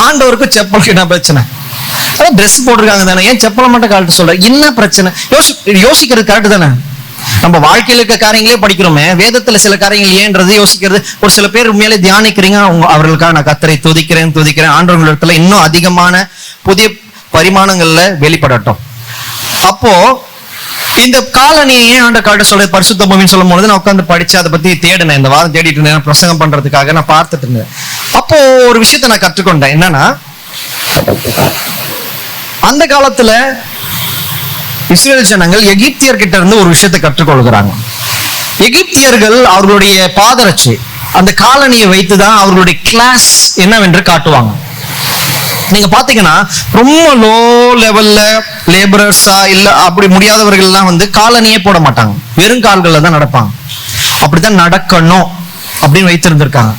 ஆண்டவருக்கும் செப்பலுக்கு என்ன பிரச்சனை? அதான் ட்ரெஸ் போட்டிருக்காங்க தானே, ஏன் செப்பலை மட்டும் கழட்ட சொல்ற, என்ன பிரச்சனை? யோசிக்கிறது கரெக்ட் தானே. நம்ம வாழ்க்கையில இருக்க காரியங்களே படிக்கிறோமே, வேதத்துல சில காரியங்கள் ஏன்றது யோசிக்கிறது. ஒரு சில பேர் உண்மையிலே தியானிக்கிறீங்க, அவர்களுக்காக நான் கர்த்தரை துதிக்கிறேன். ஆண்டவர்களிடத்துல இன்னும் அதிகமான புதிய பரிமாணங்கள்ல வெளிப்படட்டும். அப்போ இந்த காலனியை ஏன் ஆண்ட காட்ட சொல்ற பரிசுத்த பூமின்னு சொல்லும் பொழுது நான் உட்காந்து படிச்சு அதை பத்தி தேடினேன். இந்த வாரம் தேடிட்டு இருந்தேன், பிரசங்கம் பண்றதுக்காக நான் பார்த்துட்டு இருந்தேன். அப்போ ஒரு விஷயத்த நான் கற்றுக்கொண்டேன். என்னன்னா, அந்த காலத்துல இஸ்ரேல் ஜனங்கள் எகிப்தியர்கிட்ட இருந்து ஒரு விஷயத்தை கற்றுக்கொள்கிறாங்க. எகிப்தியர்கள் அவர்களுடைய பாதரட்சை, அந்த காலனியை வைத்துதான் அவர்களுடைய கிளாஸ் என்னவென்று காட்டுவாங்க. நீங்க பாத்தீங்கன்னா ரொம்ப லோ லெவல்ல லேபரர்ஸா இல்ல அப்படி முடியாதவர்கள் எல்லாம் வந்து காலணியே போட மாட்டாங்க, வெறும் கால்கள்ல தான் நடப்பாங்க. அப்படிதான் நடக்கணும் அப்படின்னு வைத்திருந்திருக்காங்க.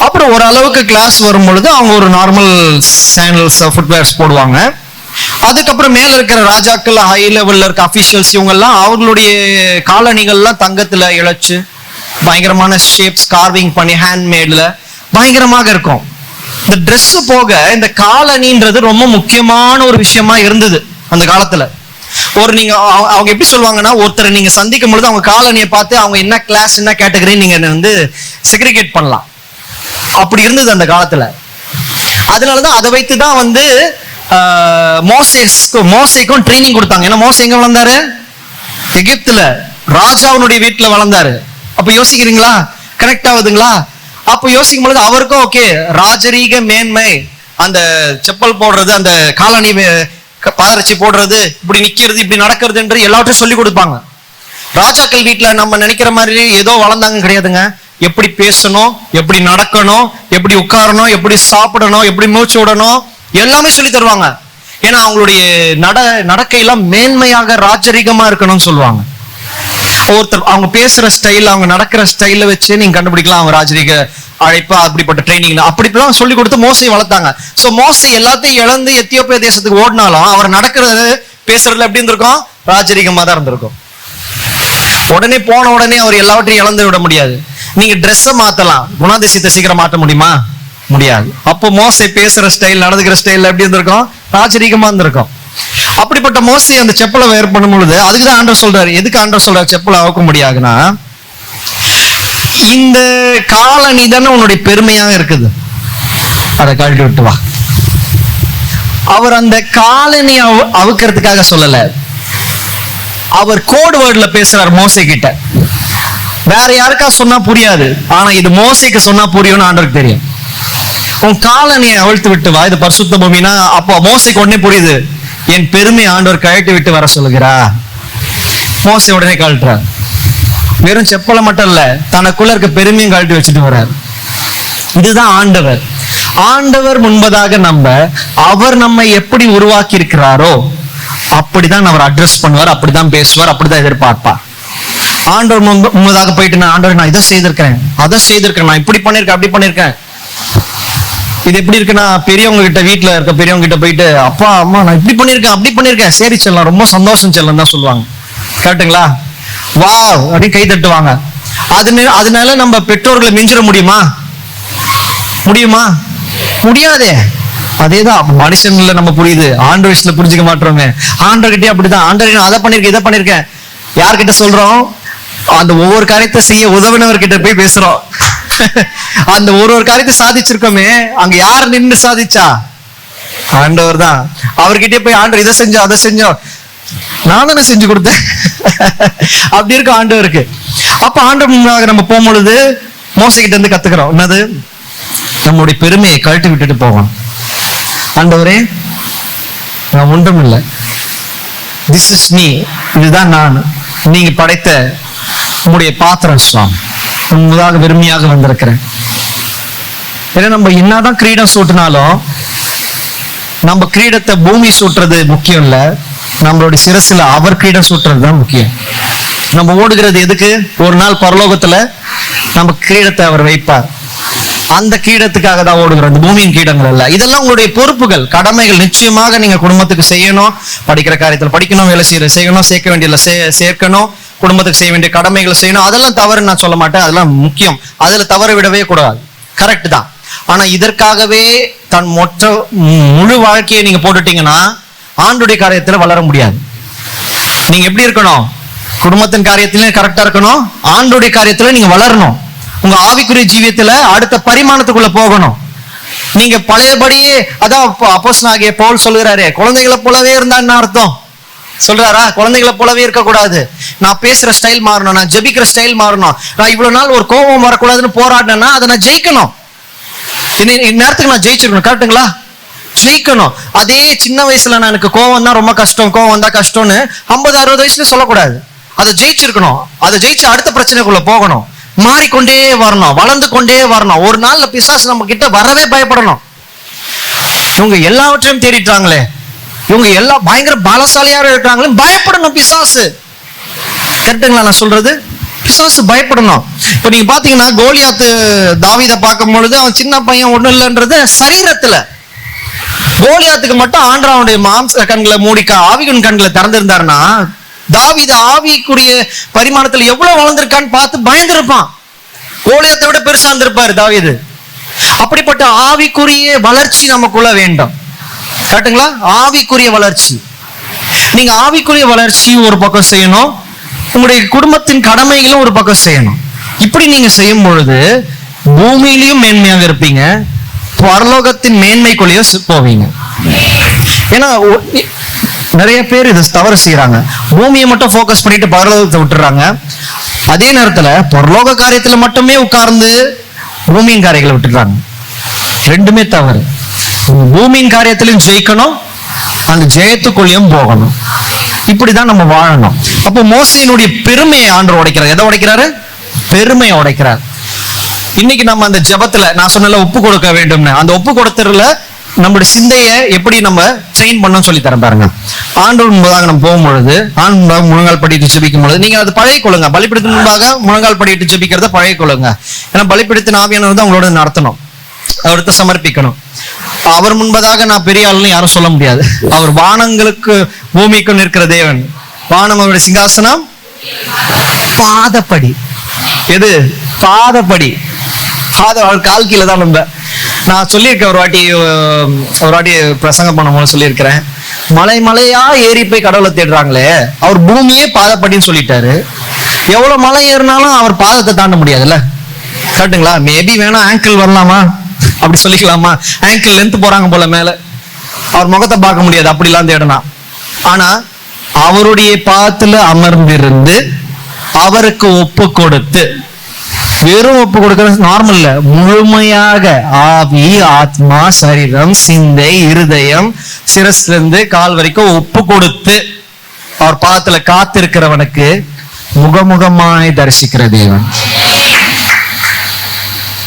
அப்புறம் ஓரளவுக்கு கிளாஸ் வரும் பொழுது அவங்க ஒரு நார்மல் சாண்டல்ஸ் ஃபுட்வேர்ஸ் போடுவாங்க. அதுக்கப்புறம் மேல இருக்கிற ராஜாக்கள், ஹை லெவல்ல இருக்க அபிஷியல்ஸ், இவங்க எல்லாம் அவர்களுடைய காலணிகள்லாம் தங்கத்துல இழைச்சு பயங்கரமான ஷேப்ஸ் கார்விங் பண்ணி ஹேண்ட்மேட்ல பயங்கரமாக இருக்கும். இந்த ட்ரெஸ் போக இந்த காலணின்றது ரொம்ப முக்கியமான ஒரு விஷயமா இருந்தது அந்த காலத்துல. ஒரு நீங்க அவங்க எப்படி சொல்லுவாங்கன்னா, ஒருத்தரை நீங்க சந்திக்கும் பொழுது அவங்க காலணியை பார்த்து அவங்க என்ன கிளாஸ் என்ன கேட்டகரி நீங்க வந்து செக்ரிகேட் பண்ணலாம். அப்படி இருந்தது அந்த காலத்துல. அதனாலதான் அதை வைத்துதான் வந்து மோசேக்கும் ட்ரைனிங் கொடுத்தாங்க. ஏன்னா மோசே எங்க வளர்ந்தாரு? எகிப்துல ராஜாவுடைய வீட்டுல வளர்ந்தாரு. அப்ப யோசிக்கிறீங்களா? கனெக்ட் ஆகுதுங்களா? அப்ப யோசிக்கும் பொழுது அவருக்கும் ஓகே, ராஜரீக மேன்மை, அந்த செப்பல் போடுறது, அந்த காலணி பாதரட்சி போடுறது, இப்படி நிக்கிறது, இப்படி நடக்கிறது என்று எல்லாவற்றையும் சொல்லி கொடுப்பாங்க. ராஜாக்கள் வீட்டுல நம்ம நினைக்கிற மாதிரி ஏதோ வளர்ந்தாங்க கிடையாதுங்க. எப்படி பேசணும், எப்படி நடக்கணும், எப்படி உட்காரணும், எப்படி சாப்பிடணும், எப்படி மூச்சு விடணும், எல்லாமே சொல்லி தருவாங்க. ஏன்னா அவங்களுடைய நடக்கையெல்லாம் மேன்மையாக ராஜரீகமா இருக்கணும்னு சொல்லுவாங்க. ஒருத்தர் அவங்க பேசுற ஸ்டைல், அவங்க நடக்கிற ஸ்டைல வச்சு நீங்க கண்டுபிடிக்கலாம் அவங்க ராஜரீக அழைப்பா அப்படிப்பட்ட ட்ரைனிங். அப்படிப்பெல்லாம் சொல்லி கொடுத்து மோசை வளர்த்தாங்க. சோ மோசை எல்லாத்தையும் இழந்து எத்தியோப்பியா தேசத்துக்கு ஓடினாலும் அவர் நடக்கிறது பேசுறதுல எப்படி இருந்திருக்கும்? ராஜரீகமா தான் இருந்திருக்கும். உடனே போன உடனே அவர் எல்லாவற்றையும் இழந்து விட முடியாது. நீங்க ட்ரெஸ்ஸை மாத்தலாம், குணாதிசயத்தை சீக்கிரம் மாற்ற முடியுமா? முடியாது. அப்போ மோசை பேசுற ஸ்டைல், நடந்துக்கிற ஸ்டைல் எப்படி இருந்திருக்கும்? ராஜரீகமா இருந்திருக்கும். அப்படிப்பட்ட மோசை அந்த செப்பலை வேர் பண்ணும் பொழுது அதுக்குதான் ஆண்டவர் சொல்றாரு. எதுக்கு ஆண்டவர் சொல்றாரு செப்பலை அவுக்க முடியாதுன்னா, இந்த காலணி தானே உன்னுடைய பெருமையாக இருக்குது, அதை கழட்டி விட்டு வா. அவர் அந்த காலனி அவுக்கிறதுக்காக சொல்லல, அவர் கோட் வேர்ட்ல பேசுறார் மோசை கிட்ட. வேற யாருக்கா சொன்னா புரியாது, ஆனா இது மோசைக்கு சொன்னா புரியும்னு ஆண்டவருக்கு தெரியும். உன் காலனியை அவிழ்த்து விட்டு வா, இது பரிசுத்த பூமினா. அப்போ மோசைக்கு உடனே புரியுது, என் பெருமை ஆண்டவர் கழட்டி விட்டு வர சொல்லுகிறா. மோசை உடனே கழட்டுறார். வெறும் செப்பலை மட்டும் இல்ல, தனக்குள்ள இருக்க பெருமையும் கழட்டி வச்சுட்டு வர்றார். இதுதான் ஆண்டவர். ஆண்டவர் முன்பதாக அவர் நம்மை எப்படி உருவாக்கி இருக்கிறாரோ அப்படிதான் அவர் அட்ரஸ் பண்ணுவார், அப்படிதான் பேசுவார், அப்படிதான் எதிர்பார்ப்பார். ஆண்டவர் முன்பதாக போயிட்டு, நான் ஆண்டவர் நான் இதை செய்திருக்கேன், அதை செய்திருக்கேன், நான் இப்படி பண்ணிருக்கேன், அப்படி பண்ணிருக்கேன். இது எப்படி இருக்குன்னா, பெரியவங்க கிட்ட, வீட்டுல இருக்க பெரியவங்க கிட்ட போயிட்டு, அப்பா அம்மா நான் இப்படி பண்ணிருக்கேன், அப்படி பண்ணிருக்கேன், சரி செல்லம், ரொம்ப சந்தோஷம் செல்லம் தான் சொல்லுவாங்க. கரெக்டுங்களா? வா அப்படின்னு கை தட்டுவாங்க. அதனால நம்ம பெற்றோர்களை மிஞ்சிட முடியுமா? முடியாதே. அதேதான் மனுஷன்ல நம்ம புரியுது, ஆண்டவர் விஷயத்துல புரிஞ்சுக்க மாட்டோமே. ஆண்டவர்கிட்டயே அப்படிதான், ஆண்டவர் நான் அதை பண்ணிருக்கேன், இதை பண்ணிருக்கேன். யார்கிட்ட சொல்றோம்? அந்த ஒவ்வொரு காரியத்தை செய்ய உதவினவர்கிட்ட போய் பேசுறோம். அந்த ஒரு காரியத்தை சாதிச்சிருக்கோமே, அங்க யார் நின்று சாதிச்சா? ஆண்டவர் தான். அவர்கிட்டயே போய் ஆண்டவர் இதை செஞ்சோம், அதை செஞ்சோம், நான் தானே செஞ்சு கொடுத்தேன். அப்படி இருக்கு ஆண்டவருக்கு. அப்ப ஆண்டவர் முன்னாக நம்ம போகும்பொழுது மோசைக்கிட்ட இருந்து கத்துக்கிறோம் என்னது? நம்மளுடைய பெருமையை கழட்டி விட்டுட்டு போகணும். ஆண்டவரே நான் ஒன்றும் இல்லை, திஸ் இஸ் மீ, இதுதான் நான், நீங்க படைத்த உங்களுடைய பாத்திரம் சுவாமி, முன்பதாக வெறுமையாக வந்திருக்கிறேன். ஏன்னா நம்ம என்னதான் கிரீடம் சூட்டினாலும் நம்ம கிரீடத்தை பூமி சூட்டுறது முக்கியம் இல்ல, நம்மளுடைய சிரசுல அவர் கிரீடம் சூட்டுறது தான் முக்கியம். நம்ம ஓடுகிறது எதுக்கு? ஒரு நாள் பரலோகத்துல நம்ம கிரீடத்தை அவர் வைப்பார். அந்த கிரீடத்துக்காக தான் ஓடுகிறோம், இந்த பூமியின் கிரீடங்கள் அல்ல. இதெல்லாம் உங்களுடைய பொறுப்புகள், கடமைகள். நிச்சயமாக நீங்க குடும்பத்துக்கு செய்யணும், படிக்கிற காரியத்துல படிக்கணும், வேலை செய்யணும், சேர்க்க வேண்டியதுல சேர்க்கணும், குடும்பத்துக்கு செய்ய வேண்டிய கடமைகளை செய்யணும். அதெல்லாம் தவறு நான் சொல்ல மாட்டேன், அதெல்லாம் முக்கியம், அதுல தவறு விடவே கூடாது, கரெக்ட் தான். ஆனா இதற்காகவே தன் முழு வாழ்க்கையை நீங்க போட்டுட்டீங்கன்னா ஆண்டுடைய காரியத்துல வளர முடியாது. நீங்க எப்படி இருக்கணும்? குடும்பத்தின் காரியத்திலும் கரெக்டா இருக்கணும், ஆண்டுடைய காரியத்துல நீங்க வளரணும். உங்க ஆவிக்குரிய ஜீவியத்துல அடுத்த பரிமாணத்துக்குள்ள போகணும். நீங்க பழையபடியே, அதான் அப்போஸ்தலனாகிய பவுல் சொல்லுகிறாரே, குழந்தைகளை போலவே இருந்தா என்ன அர்த்தம் சொல்றாரா? குழந்தைகளை போலவே இருக்கக்கூடாது. நான் பேசுற ஸ்டைல் மாறணும், நான் ஜெபிக்கிற ஸ்டைல் மாறணும், நான் இவ்வளவு நாள் ஒரு கோபம் வரக்கூடாதுன்னு போராடினேன்னா அதை நான் ஜெயிக்கணும். நேரத்துக்கு நான் ஜெயிச்சிருக்கணும், கரெக்டுங்களா? ஜெயிக்கணும். அதே சின்ன வயசுல நான் எனக்கு கோவம் தான் ரொம்ப கஷ்டம், கோவம் வந்தா கஷ்டம்னு 50-60 வயசுல சொல்லக்கூடாது. அதை ஜெயிச்சிருக்கணும். அதை ஜெயிச்சு அடுத்த பிரச்சனைக்குள்ள போகணும், மாறிக்கொண்டே வரணும், வளர்ந்து கொண்டே வரணும். ஒரு நாள்ல பிசாசு நம்ம கிட்ட வரவே பயப்படணும். இவங்க எல்லாவற்றையும் தேடிட்டாங்களே, இவங்க எல்லாம் பயங்கர பலசாலியாக இருக்காங்களே, பயப்படணும் பிசாசு. கரெக்டுங்களா நான் சொல்றது? பிசாசு பயப்படணும். இப்ப நீங்க பாத்தீங்கன்னா கோலியாத்து தாவீதை பார்க்கும் பொழுது அவன் சின்ன பையன் ஒண்ணும் இல்லைன்றது சரீரத்துல. கோலியாத்துக்கு மட்டும் ஆண்டவனுடைய மாம்ச கண்களை மூடி ஆவியின் கண்களை திறந்திருந்தாருன்னா தாவீது ஆவிக்குரிய பரிமாணத்துல எவ்வளவு வளர்ந்திருக்கான்னு பார்த்து பயந்துருப்பான். கோலியாத்தை விட பெருசா இருந்திருப்பாரு தாவீது. அப்படிப்பட்ட ஆவிக்குரிய வளர்ச்சி நமக்குள்ள வேண்டும். கரெக்டுங்களா? ஆவிக்குரிய வளர்ச்சி. நீங்க ஆவிக்குரிய வளர்ச்சி ஒரு பக்கம் செய்யணும், உங்களுடைய குடும்பத்தின் கடமைகளும் ஒரு பக்கம் செய்யணும். இப்படி நீங்க செய்யும் பொழுது பூமியிலையும் மேன்மையாக இருப்பீங்க, பரலோகத்தின் மேன்மைக்குள்ளேயும் போவீங்க. ஏன்னா நிறைய பேர் இது தவறு செய்யறாங்க. பூமியை மட்டும் போக்கஸ் பண்ணிட்டு பரலோகத்தை விட்டுறாங்க. அதே நேரத்துல பரலோக காரியத்துல மட்டுமே உட்கார்ந்து பூமியின் காரியங்களை விட்டுறாங்க. ரெண்டுமே தவறு. பூமியின் காரியத்திலையும் ஜெயிக்கணும், அந்த ஜெயத்துக்குள்ளேயும் போகணும். இப்படிதான் நம்ம வாழணும். அப்போ மோசையினுடைய பெருமையை ஆண்டவர் உடைக்கிறார். எதை உடைக்கிறாரு? பெருமையை உடைக்கிறார். இன்னைக்கு நம்ம அந்த ஜெபத்துல நான் சொன்னல ஒப்பு கொடுக்க வேண்டும்னு, அந்த ஒப்பு கொடுத்ததுல நம்மளுடைய சிந்தையை எப்படி நம்ம ட்ரெயின் பண்ணணும்னு சொல்லி தரேன் பாருங்க. ஆண்டவர் முன்பாக நம்ம போகும்பொழுது, ஆண்டவர் முழங்கால் படிட்டு ஜெபிக்கும் பொழுது நீங்க அது பழைய கொள்ளுங்க. பலிபீடத்தின் முன்பாக முழங்கால் படிட்டு ஜெபிக்கிறத பழைய கொள்ளுங்க. ஏன்னா பலிபீடத்தின் ஆவியானவர் தான் உங்களோட நடத்தணும், அவர்கிட்ட சமர்ப்பிக்கணும். அவர் முன்பதாக நான் பெரிய ஆளுன்னு யாரும் சொல்ல முடியாது. அவர் வானங்களுக்கு பூமிக்கும் நிற்கிற தேவன். வானம் அவருடைய சிங்காசனம், பாதப்படி. எது? பாதப்படி. அவர் கால் கீழே தான். நம்ம நான் சொல்லியிருக்கேன் ஒரு வாட்டி பிரசங்கம் பண்ணும்போது சொல்லியிருக்கிறேன், மலை மலையா ஏறி போய் கடவுளை தேடுறாங்களே, அவர் பூமியே பாதப்படின்னு சொல்லிட்டாரு. எவ்வளவு மலை ஏறினாலும் அவர் பாதத்தை தாண்ட முடியாதுல்ல. கரெக்டுங்களா? மேபி வேணா ஆங்கிள் வரலாமா, அப்படி சொல்லிக்கலாமா? ஆங்கிள் லென்த் போறாங்க போல மேல, அவர் முகத்தை பார்க்க முடியாது, அப்படிலாம் தேடனா. ஆனா அவருடைய பாதத்துல அமர்ந்திருந்து அவருக்கு ஒப்பு கொடுத்து, வெறும் ஒப்பு கொடுக்கிறது நார்மல் இல்ல, முழுமையாக ஆவி, ஆத்மா, சரீரம், சிந்தை, இருதயம், சிரசிலிருந்து கால் வரைக்கும் ஒப்பு கொடுத்து அவர் பாதத்துல காத்திருக்கிறவனுக்கு முகமுகமாய் தரிசிக்கிற தேவன்.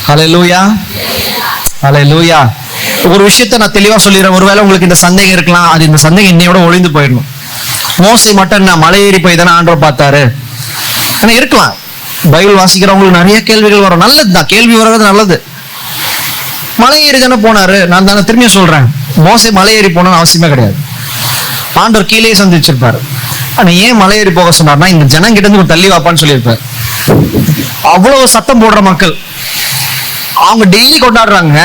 ஹல்லேலூயா, ஹல்லேலூயா. ஒரு விஷயத்தை நான் தெளிவா சொல்லிடுறேன். ஒருவேளை உங்களுக்கு இந்த சந்தேகம் இருக்கலாம், அது இந்த சந்தேகம் இன்னையோட ஒளிந்து போயிடணும். மோசை மட்டும் நான் மலை ஏறி போய் தானே ஆண்டவர் பார்த்தாரு இருக்கலாம். பைபிள் வாசிக்கிறவங்களுக்கு நிறைய கேள்விகள் வரும். நல்லதுதான், கேள்வி வர்றது நல்லது. மலை ஏறி தானே போனாரு. நான் தானே திரும்பியும் சொல்றேன், மோசை மலை ஏறி போனோம்னு அவசியமே கிடையாது. ஆண்டவர் கீழே சந்திச்சிருப்பாரு. ஆனா ஏன் மலை ஏறி போக சொன்னார்னா, இந்த ஜனங்கிட்ட இருந்து ஒரு தள்ளி வாப்பான்னு சொல்லியிருப்பாரு. அவ்வளவு சத்தம் போடுற மக்கள், அவங்க டெய்லி கொண்டாடுறாங்க,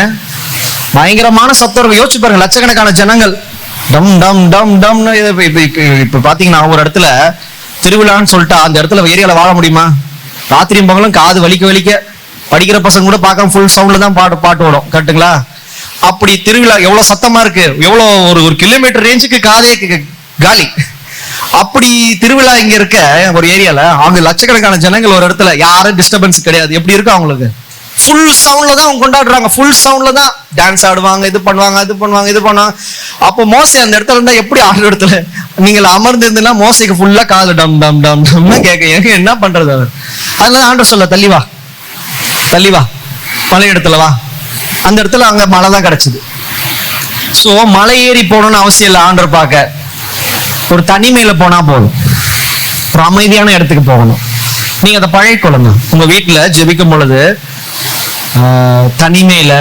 பயங்கரமான சத்தம். யோசிச்சு பாருங்க, லட்சக்கணக்கான ஜனங்கள் டம் டம் டம் டம்னு. இப்ப பாத்தீங்கன்னா ஒரு இடத்துல திருவிழான்னு சொல்லிட்டா அந்த இடத்துல ஏரியால வாழ முடியுமா? ராத்திரியும் பகலும் காது வலிக்க வலிக்க, படிக்கிற பசங்க கூட பார்க்க ஃபுல் சவுண்ட்ல தான் பாட்டு ஓடும். கரெக்டுங்களா? அப்படி திருவிழா எவ்வளவு சத்தமா இருக்கு, எவ்வளவு ஒரு கிலோமீட்டர் ரேஞ்சுக்கு காதே காலி. அப்படி திருவிழா இங்க இருக்க ஒரு ஏரியால அவங்க லட்சக்கணக்கான ஜனங்கள் ஒரு இடத்துல, யாரும் டிஸ்டர்பன்ஸ் கிடையாது. எப்படி இருக்கு அவங்களுக்கு? ஃபுல் சவுண்ட்ல தான் அவங்க கொண்டாடுறாங்க. ஃபுல் சவுண்ட்ல தான் டான்ஸ் ஆடுவாங்க, இது பண்ணுவாங்க, இது பண்ணுவாங்க, இது பண்ணுவாங்க. அப்போ மோசை அந்த இடத்துல இருந்தா எப்படி ஆடுற இடத்துல நீங்கள் அமர்ந்து இருந்தீங்கன்னா மோசைக்கு ஃபுல்லா காது டம் டம் டம் டம்னு கேட்க, என்ன பண்றது அவர்? அதனால ஆண்டவர் சொல்ல, தள்ளி வா, தள்ளி வா, மலை இடத்துல வா. அந்த இடத்துல அங்க மழை தான் கிடைச்சது. சோ மலை ஏறி போகணும்னு அவசியம் இல்லை. ஆண்டவர் பார்க்க ஒரு தனிமையில போனா போதும், ஒரு அமைதியான இடத்துக்கு போகணும். நீங்க அதை பழகிக்கொள்ளுங்க. உங்க வீட்டுல ஜெபிக்கும் பொழுது தனிமையில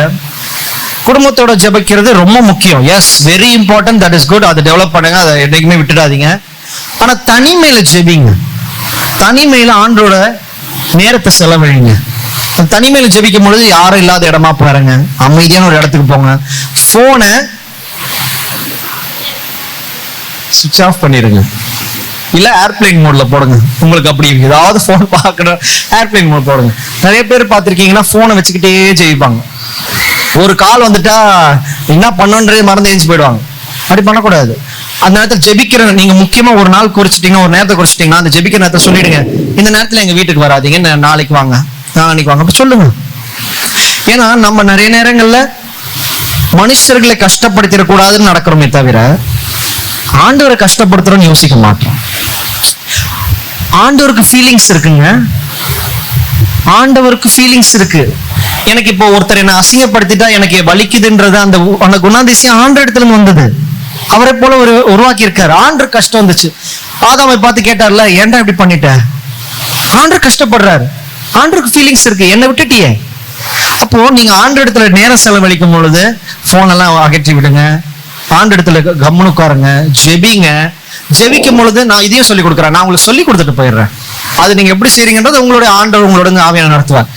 குடும்பத்தோட ஜெபிக்கிறது ரொம்ப முக்கியம். Yes, very important, that is good. அதை டெவலப் பண்ணுங்க, அதை என்னைக்குமே விட்டுடாதீங்க. ஆனா தனிமையில ஜெபிங்க. தனிமையில ஆண்டோட நேரத்தை செலவழிங்க. தனிமையில ஜெபிக்கும் பொழுது யாரும் இல்லாத இடமா பாருங்க, அமைதியான ஒரு இடத்துக்கு போங்க. போனை சுவிட்ச் ஆஃப் பண்ணிருங்க, இல்ல ஏர்பிளைன் மோட்ல போடுங்க. உங்களுக்கு அப்படி ஏதாவது போன் பார்க்கணும், ஏர்பிளைன் மோட் போடுங்க. நிறைய பேர் பார்த்திருக்கீங்கன்னா போனை வச்சுக்கிட்டே ஜெயிப்பாங்க. ஒரு கால் வந்துட்டா என்ன பண்ணன்றே மறந்து எழுந்து போயிடுவாங்க. அப்படி பண்ணக்கூடாது. அந்த நேரத்தில் ஜெபிக்கிற நீங்க முக்கியமா ஒரு நாள் குறிச்சிட்டீங்க, ஒரு நேரத்தை குறிச்சிட்டீங்கன்னா அந்த ஜெபிக்கிற நேரத்தை சொல்லிடுங்க, இந்த நேரத்துல எங்க வீட்டுக்கு வராதீங்க, நாளைக்கு வாங்க, நாளைக்கு வாங்க, அப்படி சொல்லுங்க. ஏன்னா நம்ம நிறைய நேரங்கள்ல மனுஷர்களை கஷ்டப்படுத்திடக்கூடாதுன்னு நடக்கிறோமே தவிர ஆண்டவரை கஷ்டப்படுத்துறோம்னு யோசிக்க மாட்டோம். ஆண்டவருக்கு ஃபீலிங்ஸ் இருக்குங்க, ஆண்டவருக்கு ஃபீலிங்ஸ் இருக்கு. எனக்கு இப்போ ஒருத்தர் என்ன அசிங்கப்படுத்திட்டா எனக்கு வலிக்குதுன்றது அந்த குணாதிசயம் ஆண்டு இடத்துல இருந்து வந்தது. அவரை போல உருவாக்கி இருக்காரு. ஆண்டு கஷ்டம் வந்துச்சு. ஆதாமை பார்த்து கேட்டார்ல, ஏன்டா இப்படி பண்ணிட்ட? ஆண்டு கஷ்டப்படுறாரு. ஆண்டுக்கு ஃபீலிங்ஸ் இருக்கு, என்னை விட்டுட்டியே. அப்போ நீங்க ஆண்டு இடத்துல நேரம் செலவழிக்கும் பொழுது போன் எல்லாம் அகற்றி விடுங்க. ஆண்டு இடத்துல கம்முனு உட்காருங்க, ஜெபிங்க. ஜெபிக்கும் பொழுது நான் இதையும் சொல்லி கொடுக்குறேன், நான் உங்களுக்கு சொல்லி கொடுத்துட்டு போயிடுறேன். அது நீங்க எப்படி செய்றீங்கன்றது உங்களுடைய ஆண்டவர் உங்களோட ஆவியான நடத்துவார்.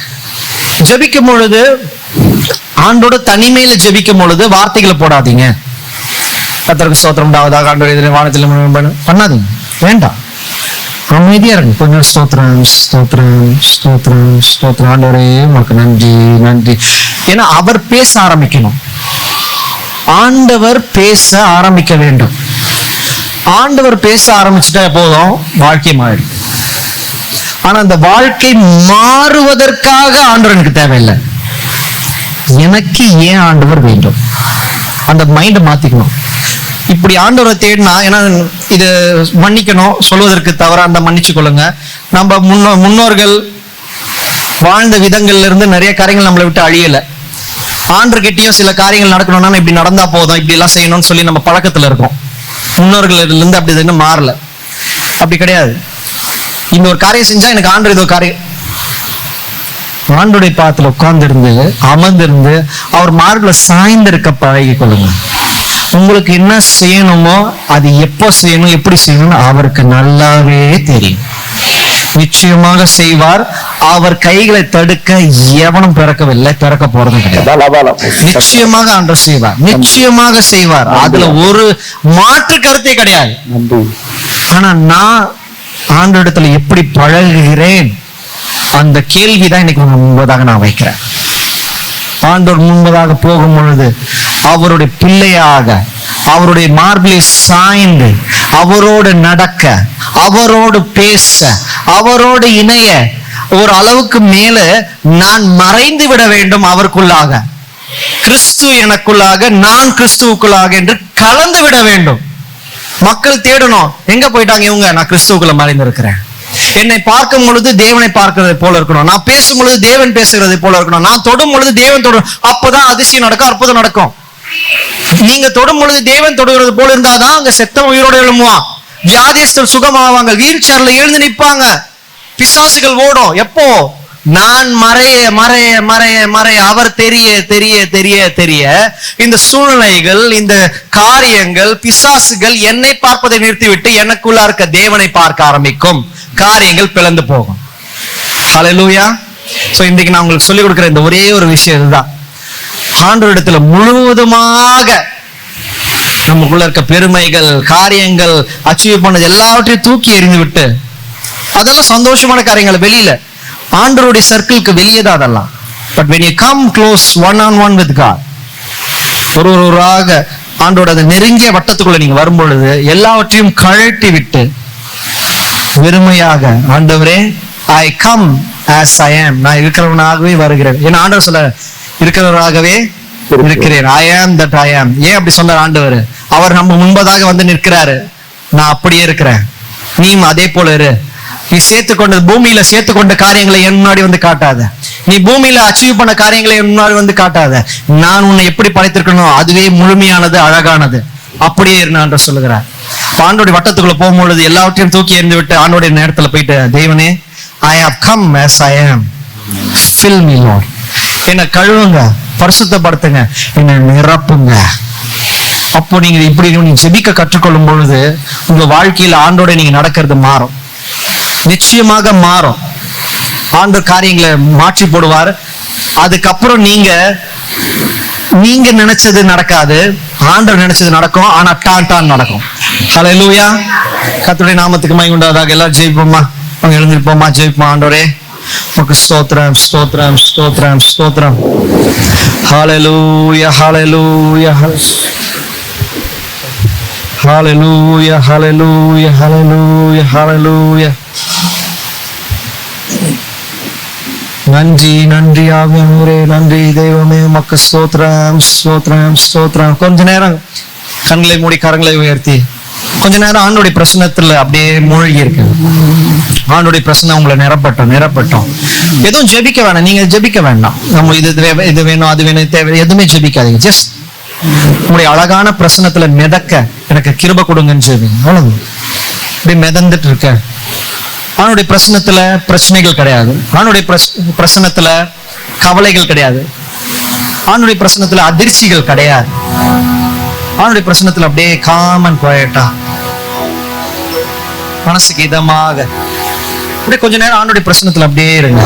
ஜெபிக்கும் பொழுது ஆண்டோட தனிமையில ஜெபிக்கும் பொழுது வார்த்தைகளை போடாதீங்க. கர்த்தருக்கு ஸ்தோத்திரம் உண்டாவதாக, ஆண்டவரே இதிலே வானத்திலே பண்ணாதீங்க, வேண்டாம். அமைதியா இருக்கு. கொஞ்சம் ஸ்தோத்திரம் ஸ்தோத்திரம் ஸ்தோத்திரம் ஸ்தோத்திரம், ஆண்டவரே உனக்கு நன்றி நன்றி. ஏன்னா அவர் பேச ஆரம்பிக்கணும். ஆண்டவர் பேச ஆரம்பிக்க வேண்டும். ஆண்டவர் பேச ஆரம்பிச்சுட்டா போதும், வாழ்க்கை மாறிடும். ஆனா அந்த வாழ்க்கை மாறுவதற்காக ஆண்டவர் எனக்கு தேவையில்லை, எனக்கு ஏன் ஆண்டவர் வேண்டும். அந்த மைண்டை மாத்திக்கணும். இப்படி ஆண்டவரை தேடினா, ஏன்னா இது மன்னிக்கணும், சொல்வதற்கு தவறா இருந்தா மன்னிச்சு கொள்ளுங்க. நம்ம முன்னோர்கள் வாழ்ந்த விதங்கள்ல இருந்து நிறைய காரியங்கள் நம்மளை விட்டு அழியல. ஆண்டர்கிட்டயும் சில காரியங்கள் நடக்கணும்னா இப்படி நடந்தா போதும், இப்படி எல்லாம் செய்யணும்னு சொல்லி நம்ம பழக்கத்துல இருக்கோம். முன்னோர்கள் இருந்து அப்படி இன்னும் மாறல. அப்படி கிடையாது. இந்த ஒரு காரியம் செஞ்சா எனக்கு ஆண்டர் இது ஒரு காரியம். ஆண்டுடைய பாத்துல உட்கார்ந்து இருந்து அமர்ந்திருந்து அவர் மார்பில சாய்ந்து இருக்க பழகி கொள்ளுங்க. உங்களுக்கு என்ன செய்யணுமோ அது எப்போ செய்யணும், எப்படி செய்யணும் அவருக்கு நல்லாவே தெரியும். நிச்சயமாக செய்வார். அவர் கைகளை தடுக்க எவனும் பிறக்கவில்லை, பிறக்க போறதும் கிடையாது. நிச்சயமாக ஆண்டவர் செய்வார், நிச்சயமாக செய்வார். அதுல ஒரு மாற்று கருத்தே கிடையாது. ஆனா நான் ஆண்டவரிடத்துல எப்படி பழகுகிறேன், அந்த கேள்விதான் இன்னைக்கு முன்பதாக நான் வைக்கிறேன். ஆண்டவர் முன்பதாக போகும் பொழுது அவருடைய பிள்ளையாக அவருடைய மார்பிலை சாய்ந்து அவரோடு நடக்க, அவரோடு பேச, அவரோடு இணைய, ஒரு அளவுக்கு மேல நான் மறைந்து விட வேண்டும் அவருக்குள்ளாக. கிறிஸ்து எனக்குள்ளாக, நான் கிறிஸ்துவுக்குள்ளாக என்று கலந்து விட வேண்டும். மக்கள் தேடணும், எங்க போயிட்டாங்க இவங்க? நான் கிறிஸ்துவுக்குள்ள மறைந்து இருக்கிறேன். என்னை பார்க்கும் பொழுது தேவனை பார்க்கிறதை போல இருக்கணும், நான் பேசும் பொழுது தேவன் பேசுகிறதை போல இருக்கணும், நான் தொடும் பொழுது தேவன் தொடும். அப்பதான் அதிசயம் நடக்கும், அற்புதம் நடக்கும். நீங்க தொடும் பொழுது தேவன் தொடுகிறது போல இருந்தாதான் அங்க செத்த உயிரோடு எழும்புவான், வியாதிஸ்தர் சுகமாவாங்க, வீல் சேர்ல எழுந்து நிற்பாங்க, பிசாசுகள் ஓடும். எப்போ? நான் மறைய மறைய மறைய மறைய அவர் தெரிய தெரிய தெரிய தெரிய இந்த சூழ்நிலைகள், இந்த காரியங்கள், பிசாசுகள் என்னை பார்ப்பதை நிறுத்திவிட்டு எனக்குள்ள இருக்க தேவனை பார்க்க ஆரம்பிக்கும். காரியங்கள் பிளந்து போகும். ஹல்லேலூயா. சோ இன்னைக்கு நான் உங்களுக்கு சொல்லிக் கொடுக்கிற இந்த ஒரே ஒரு விஷயம் இதுதான். ஆண்டவரிடத்துல முழுவதுமாக நமக்குள்ள இருக்க பெருமைகள், காரியங்கள், அச்சீவ் பண்ணது எல்லாவற்றையும் தூக்கி எறிந்து விட்டு, அதெல்லாம் சந்தோஷமான காரியங்கள் வெளியில, ஆண்டவருடைய சர்க்கிளுக்கு வெளியே தான் அதெல்லாம். But when you come close one on one with God, ஒருவராக ஆண்டோட அந்த நெருங்கிய வட்டத்துக்குள்ள நீங்க வரும்பொழுது எல்லாவற்றையும் கழட்டி விட்டு வெறுமையாக, ஆண்டவரே I come as I am, நான் இருக்கிறவனாகவே வருகிறேன். ஏன்னா ஆண்டவர் சொல்ல, இருக்கிறவராகவே இருக்கிறேன், I am that I am. ஏன் அப்படி சொன்னார் ஆண்டவர்? அவர் நம்ம முன்பதாக வந்து நிற்கிறாரு. நான் அப்படியே இருக்கிறேன், நீ அதே போல இரு. நீ சேர்த்துக்கொண்ட பூமியில சேர்த்துக்கொண்ட காரியங்களை என் முன்னாடி வந்து காட்டாத, நீ பூமியில அச்சீவ் பண்ண காரியங்களை என் முன்னாடி வந்து காட்டாத. நான் உன்னை எப்படி படைத்திருக்கணும் அதுவே முழுமையானது, அழகானது, அப்படியே இருந்தான் சொல்லுகிறார். ஆண்டோடைய வட்டத்துக்குள்ள போகும்பொழுது எல்லாவற்றையும் தூக்கி எறிந்து விட்டு ஆண்டோடைய நேரத்துல போயிட்டு, தேவனே I have come as I am, fill me Lord, என்னை கழுவுங்க, பரிசுத்தப்படுத்துங்க, என்னை நிரப்புங்க. அப்போ நீங்க இப்படி நீங்க ஜெபிக்க கற்றுக்கொள்ளும் பொழுது உங்க வாழ்க்கையில ஆண்டோட நீங்க நடக்கிறது மாறும், நிச்சயமாக மாறும். ஆண்டவர் காரியங்களை மாற்றி போடுவார். அதுக்கப்புறம் நீங்க நினைச்சது நடக்காது, ஆண்டவர் நினைச்சது நடக்கும். ஆனா டான் நடக்கும். ஹல்லேலூயா. கர்த்தருடைய நாமத்துக்கு மகிமை உண்டாவதாக. எல்லாரும் ஜெயிப்போமா, அவங்க எழுந்திருப்போமா, ஜெயிப்போமா. ஆண்டவரே உமக்கு ஸ்தோத்திரம் ஸ்தோத்திரம் ஸ்தோத்திரம் ஸ்தோத்திரம். ஹல்லேலூயா ஹல்லேலூயா ஹல்லேலூயா ஹல்லேலூயா ஹல்லேலூயா ஹல்லேலூயா. நன்றி நன்றி ஆவியானவரே, நன்றி தெய்வமே, உமக்கு ஸ்தோத்திரம் ஸ்தோத்திரம் ஸ்தோத்திரம். கொஞ்ச நேரம் கண்களை மூடி கரங்களை உயர்த்தி கொஞ்ச நேரம் ஆண்டவருடைய பிரசன்னத்துல அப்படியே மூழ்கி இருக்கு. ஆண்டுடைய பிரசன்னம் உங்களை நிரப்பட்டும். எதுவும் ஜெபிக்க வேணாம், நீங்க ஜெபிக்க வேண்டாம். நம்ம இது வேணும் அது வேணும் தேவை எதுவுமே ஜெபிக்காதீங்க. ஜஸ்ட் உங்களுடைய அழகான பிரசனத்துல மிதக்க எனக்கு கிருபை கொடுங்கன்னு ஜெபிங்க. அவ்வளவு இப்படி மிதந்துட்டு இருக்க. அவனுடைய பிரசனத்துல பிரச்சனைகள் கிடையாது. அவனுடைய பிரசனத்துல கவலைகள் கிடையாது. அவனுடைய பிரசனத்துல அதிர்ச்சிகள் கிடையாது. அவனுடைய பிரசனத்துல அப்படியே காமன் குவாய்ட்டா மனசுக்கு இதமாக அப்படியே கொஞ்ச நேரம் அவனுடைய பிரசனத்துல அப்படியே இருங்க.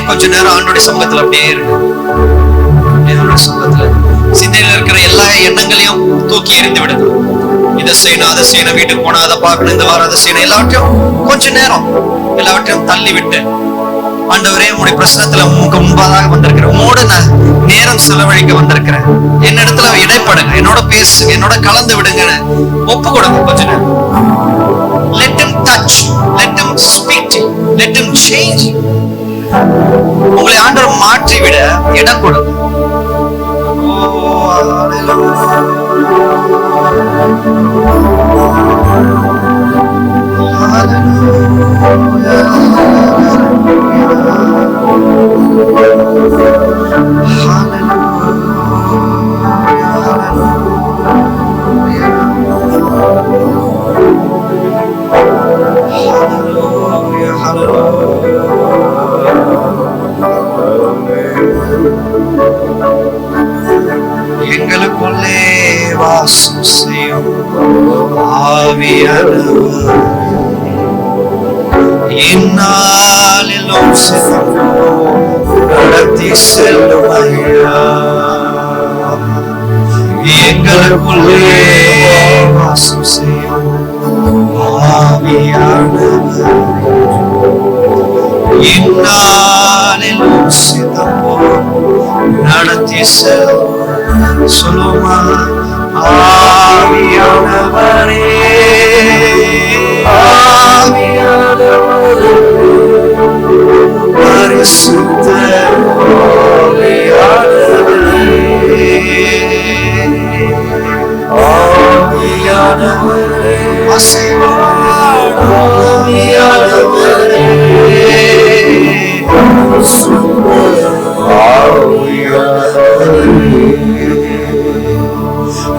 கொஞ்ச நேரம் ஆண்டோடைய சமூகத்துல அப்படியே இருக்கு. சமூகத்துல சிந்தையில இருக்கிற எல்லா எண்ணங்களையும் தூக்கி எறிந்து விடுது. இதை செய்யணும் அதை செய்யணும், வீட்டுக்கு போனா அதை பார்க்கணும், இந்த வாரம் அதை செய்யணும், எல்லாவற்றையும் கொஞ்ச நேரம் எல்லாவற்றையும் தள்ளி விட்டு ஆண்டவரே உங்களுடைய பிரச்சனத்துல உங்களுக்கு முன்பாக வந்திருக்கிறேன், உங்களோட நான் நேரம் செலவழிக்க வந்திருக்கிறேன், என்னிடத்துல இடைப்படுங்க, என்னோட பேசுங்க, என்னோட கலந்து விடுங்கன்னு ஒப்பு கொடுங்க. கொஞ்ச நேரம் let him touch, let him speak to you, let him change you. உங்களை ஆண்டவர் மாற்றி விட இடம் கொடுங்க. எங்களுக்குள்ளே வாசம் செய்யும் ஆவியானவர் இந்நாளிலும் நடத்தி செல்லும் ஐயா. எங்களுக்குள்ளே வாசம் செய்யும் ஆவியானவர் இந்நாளிலும் சிதம்போ நடத்தி செல்லும். சொல்லுமா ஆவியானவரே, ஆவியானவரே, பரிசுத்த ஆவியானவரே, ஆவியானவரே, அசைவான ஆவியானவரே, பரிசுத்த ஆவியானவரே,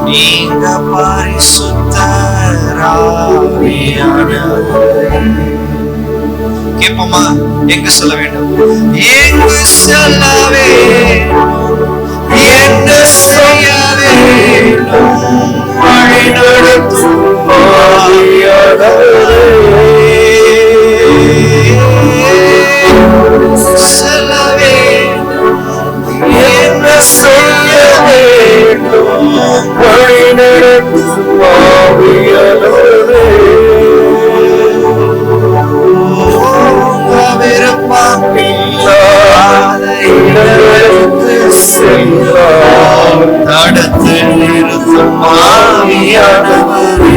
நீங்க பரிசுத்தராவியானவரே. கேட்போமா? எங்க சொல்ல வேண்டும்? எங்கு சொல்ல வேண்டும், என்ன செய்ய வேண்டும், வழி நடத்தும் ஆவியானவரே. சொல்ல வேண்டும், என்ன செய்ய வேண்டும், வழி நடத்தும் ஆவியானவரே. விருப்பம் இல்லாத இடங்களுக்கு சென்றால் தடுத்து நிறுத்தும் ஆவியானவரே.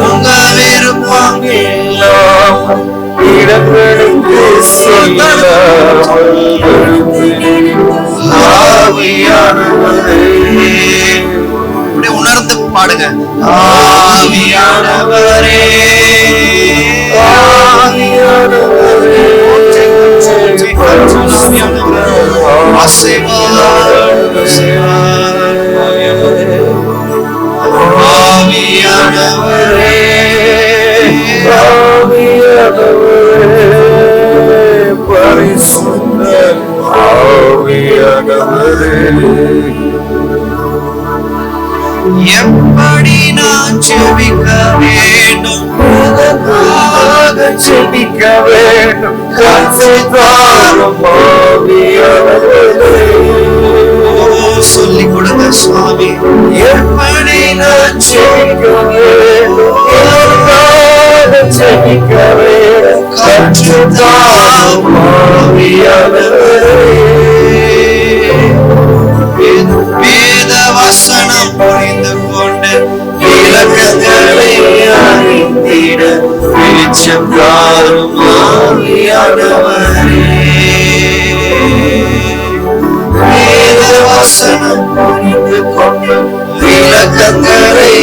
உங்க விருப்பம் இல்லாமல் இடங்களுக்கு செல்லாமல் ஆவியானவரே. உணர்ந்து பாடுங்க. ஆவியானவரே, ஆவியானவரே, ஆவியானவரே, பரிசுத்த ஆவியானவரே. எப்படி நான் ஜெபிக்க வேண்டும், ஜெபிக்க வேண்டும், கற்றுத்தாரும் ஆவியானவரே. சொல்லி கொடுங்க சுவாமி. எப்படி நான் ஜெபிக்க வேண்டும், ஜெபிக்க வேண்டும், கற்றுத்தாரும் ஆவியானவரே. வேத வசனம் புரிந்து கொண்டு விளக்கங்களை அறிந்திட வெளிச்சம் தாரும் ஆவியானவரே. வேத வசனம் புரிந்து கொண்டு விளக்கங்களை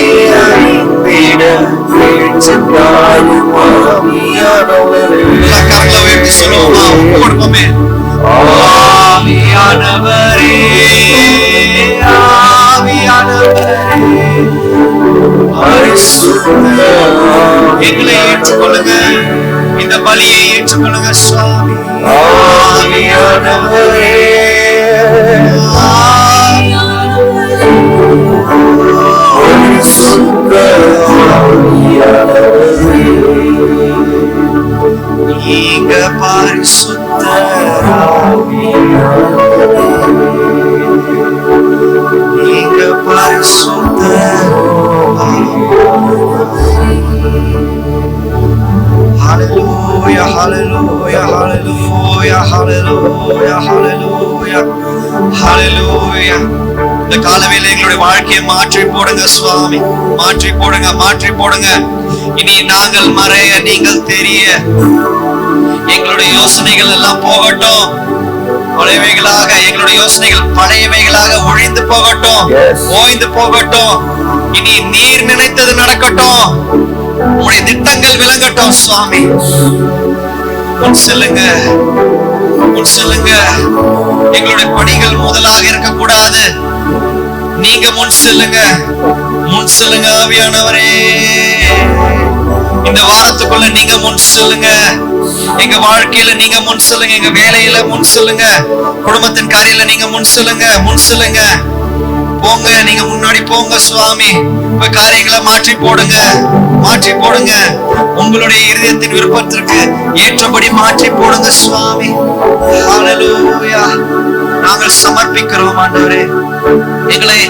அறிந்திட வெளிச்சம் தாரும் ஆவியானவரே. கரங்களை உயர்த்தி சொல்லுவோமா? கொடுப்போமே. ஆவியானவரே, ஆவியானவரே, எங்களை ஏற்றுக்கொள்ளுங்க, இந்த பலியை ஏற்றுக்கொள்ளுங்க சுவாமி. ஆவியானவரே, நீங்க நீங்க பரிசுத்த. ஹalleluya hallelujah hallelujah hallelujah hallelujah hallelujah. இந்த காலவேளை எங்களுடைய வாழ்க்கையை மாற்றி போடுங்க சுவாமி, மாற்றி போடுங்க, மாற்றி போடுங்க. இனி நாங்கள் மறைய, நீங்கள் தெரிய, எங்களுடைய யோசனைகள் எல்லாம் போகட்டும். பழையவைகளாக எங்களுடைய யோசனைகள் பழையவைகளாக ஒழிந்து போகட்டும், ஓய்ந்து போகட்டும். இனி நீர் நினைத்தது நடக்கட்டும், உங்களுடைய திட்டங்கள் விளங்கட்டும் சுவாமி. முன் செல்லுங்க, முன் செல்லுங்க. எங்களுடைய பணிகள் முதலாக இருக்கக்கூடாது, நீங்க முன் செல்லுங்க, முன் செல்லுங்க ஆவியானவரே. இந்த வாரத்துக்குள்ள நீங்க முன் செல்லுங்க, எங்க வாழ்க்கையில நீங்க முன் செல்லுங்க, எங்க வேலையில முன் செல்லுங்க, குடும்பத்தின் காரியத்துல நீங்க முன் செல்லுங்க, முன் செல்லுங்க. போங்க, நீங்க முன்னாடி போங்க சுவாமி. இப்ப காரியங்களை மாற்றி போடுங்க, மாற்றி போடுங்க. உங்களுடைய இருதயத்தின் விருப்பத்திற்கு ஏற்றபடி மாற்றி போடுங்க சுவாமி. ஹalleluya. நாங்கள் சமர்ப்பிக்கிறோம் ஆண்டவரே, எங்களை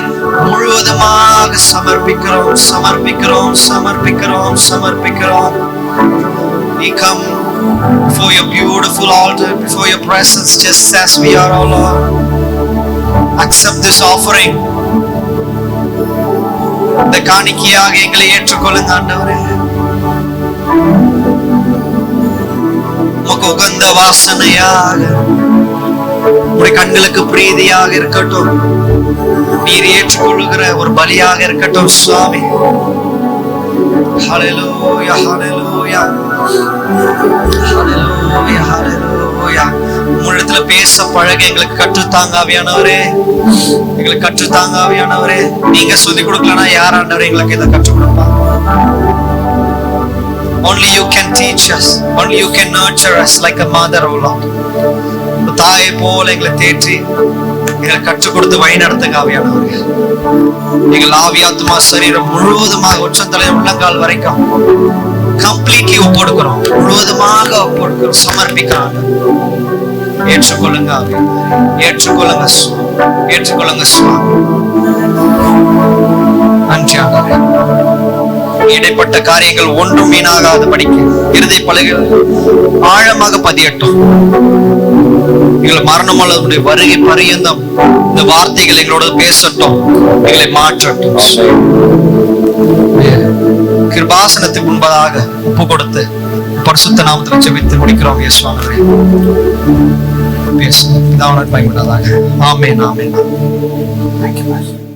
முழுவதுமாக சமர்ப்பிக்கிறோம், சமர்ப்பிக்கிறோம், சமர்ப்பிக்கிறோம், சமர்ப்பிக்கிறோம். We come before your beautiful altar, before your presence, just as we are, O Lord. Accept this offering. இந்த காணிக்கையாக எங்களை ஏற்றுக்கொள்ளுங்க ஆண்டவரே. உமக்கு உகந்த வாசனையாக, உடைய கண்களுக்கு பிரீதியாக இருக்கட்டும். நீர் ஏற்றுக்கொள்ளுகிற ஒரு பலியாக இருக்கட்டும் சுவாமி. ஹalleluya hallelujah hallelujah hallelujah. உம்மிடத்துல பேச பழக எங்களுக்கு கற்றுத்தாங்க ஆவியானவரே, எங்களுக்கு கற்றுத்தாங்க ஆவியானவரே. நீங்க சொல்லிக் கொடுக்கலனா யார் ஆண்டவரே எங்களுக்கு இதை கற்றுக் கொடுப்பாங்க? Only you can teach us, only you can nurture us like a mother, O Lord. தாயை போல எங்களை தேற்றி எங்களை கற்றுக் கொடுத்து வழி நடத்துங்க ஆவியானவரே. எங்கள் ஆவி ஆத்மா சரீரம் முழுவதுமாக உச்சந்தலை உள்ளங்கால் வரைக்கும் கம்ப்ளீட்லி ஒப்புடுக்கிறோம், முழுவதுமாக ஒப்புடுக்கிறோம், சமர்ப்பிக்கிறோம். ஏற்றுக்கொள்ளுங்க ஆவியானவரே, ஏற்றுக்கொள்ளுங்க, ஏற்றுக்கொள்ளுங்க சுவாமி. நன்றி ஆண்டவரே. இடைப்பட்ட காரியங்கள் ஒன்றும் வீணாகாத படிக்க இருதய பலகைகள் ஆழமாக பதியட்டும். எங்களை மரணம் அல்லது வருகை பரியந்தம் இந்த வார்த்தைகள் எங்களோட பேசட்டும், எங்களை மாற்றட்டும். கிருபாசனத்துக்கு முன்பதாக ஒப்பு கொடுத்து பரிசுத்த நாமத்தில் ஜெபித்து முடிக்கிறோம். இயேசுவே பேசுங்க, இதான் பயன்படாதாக. ஆமென், ஆமென். Thank you.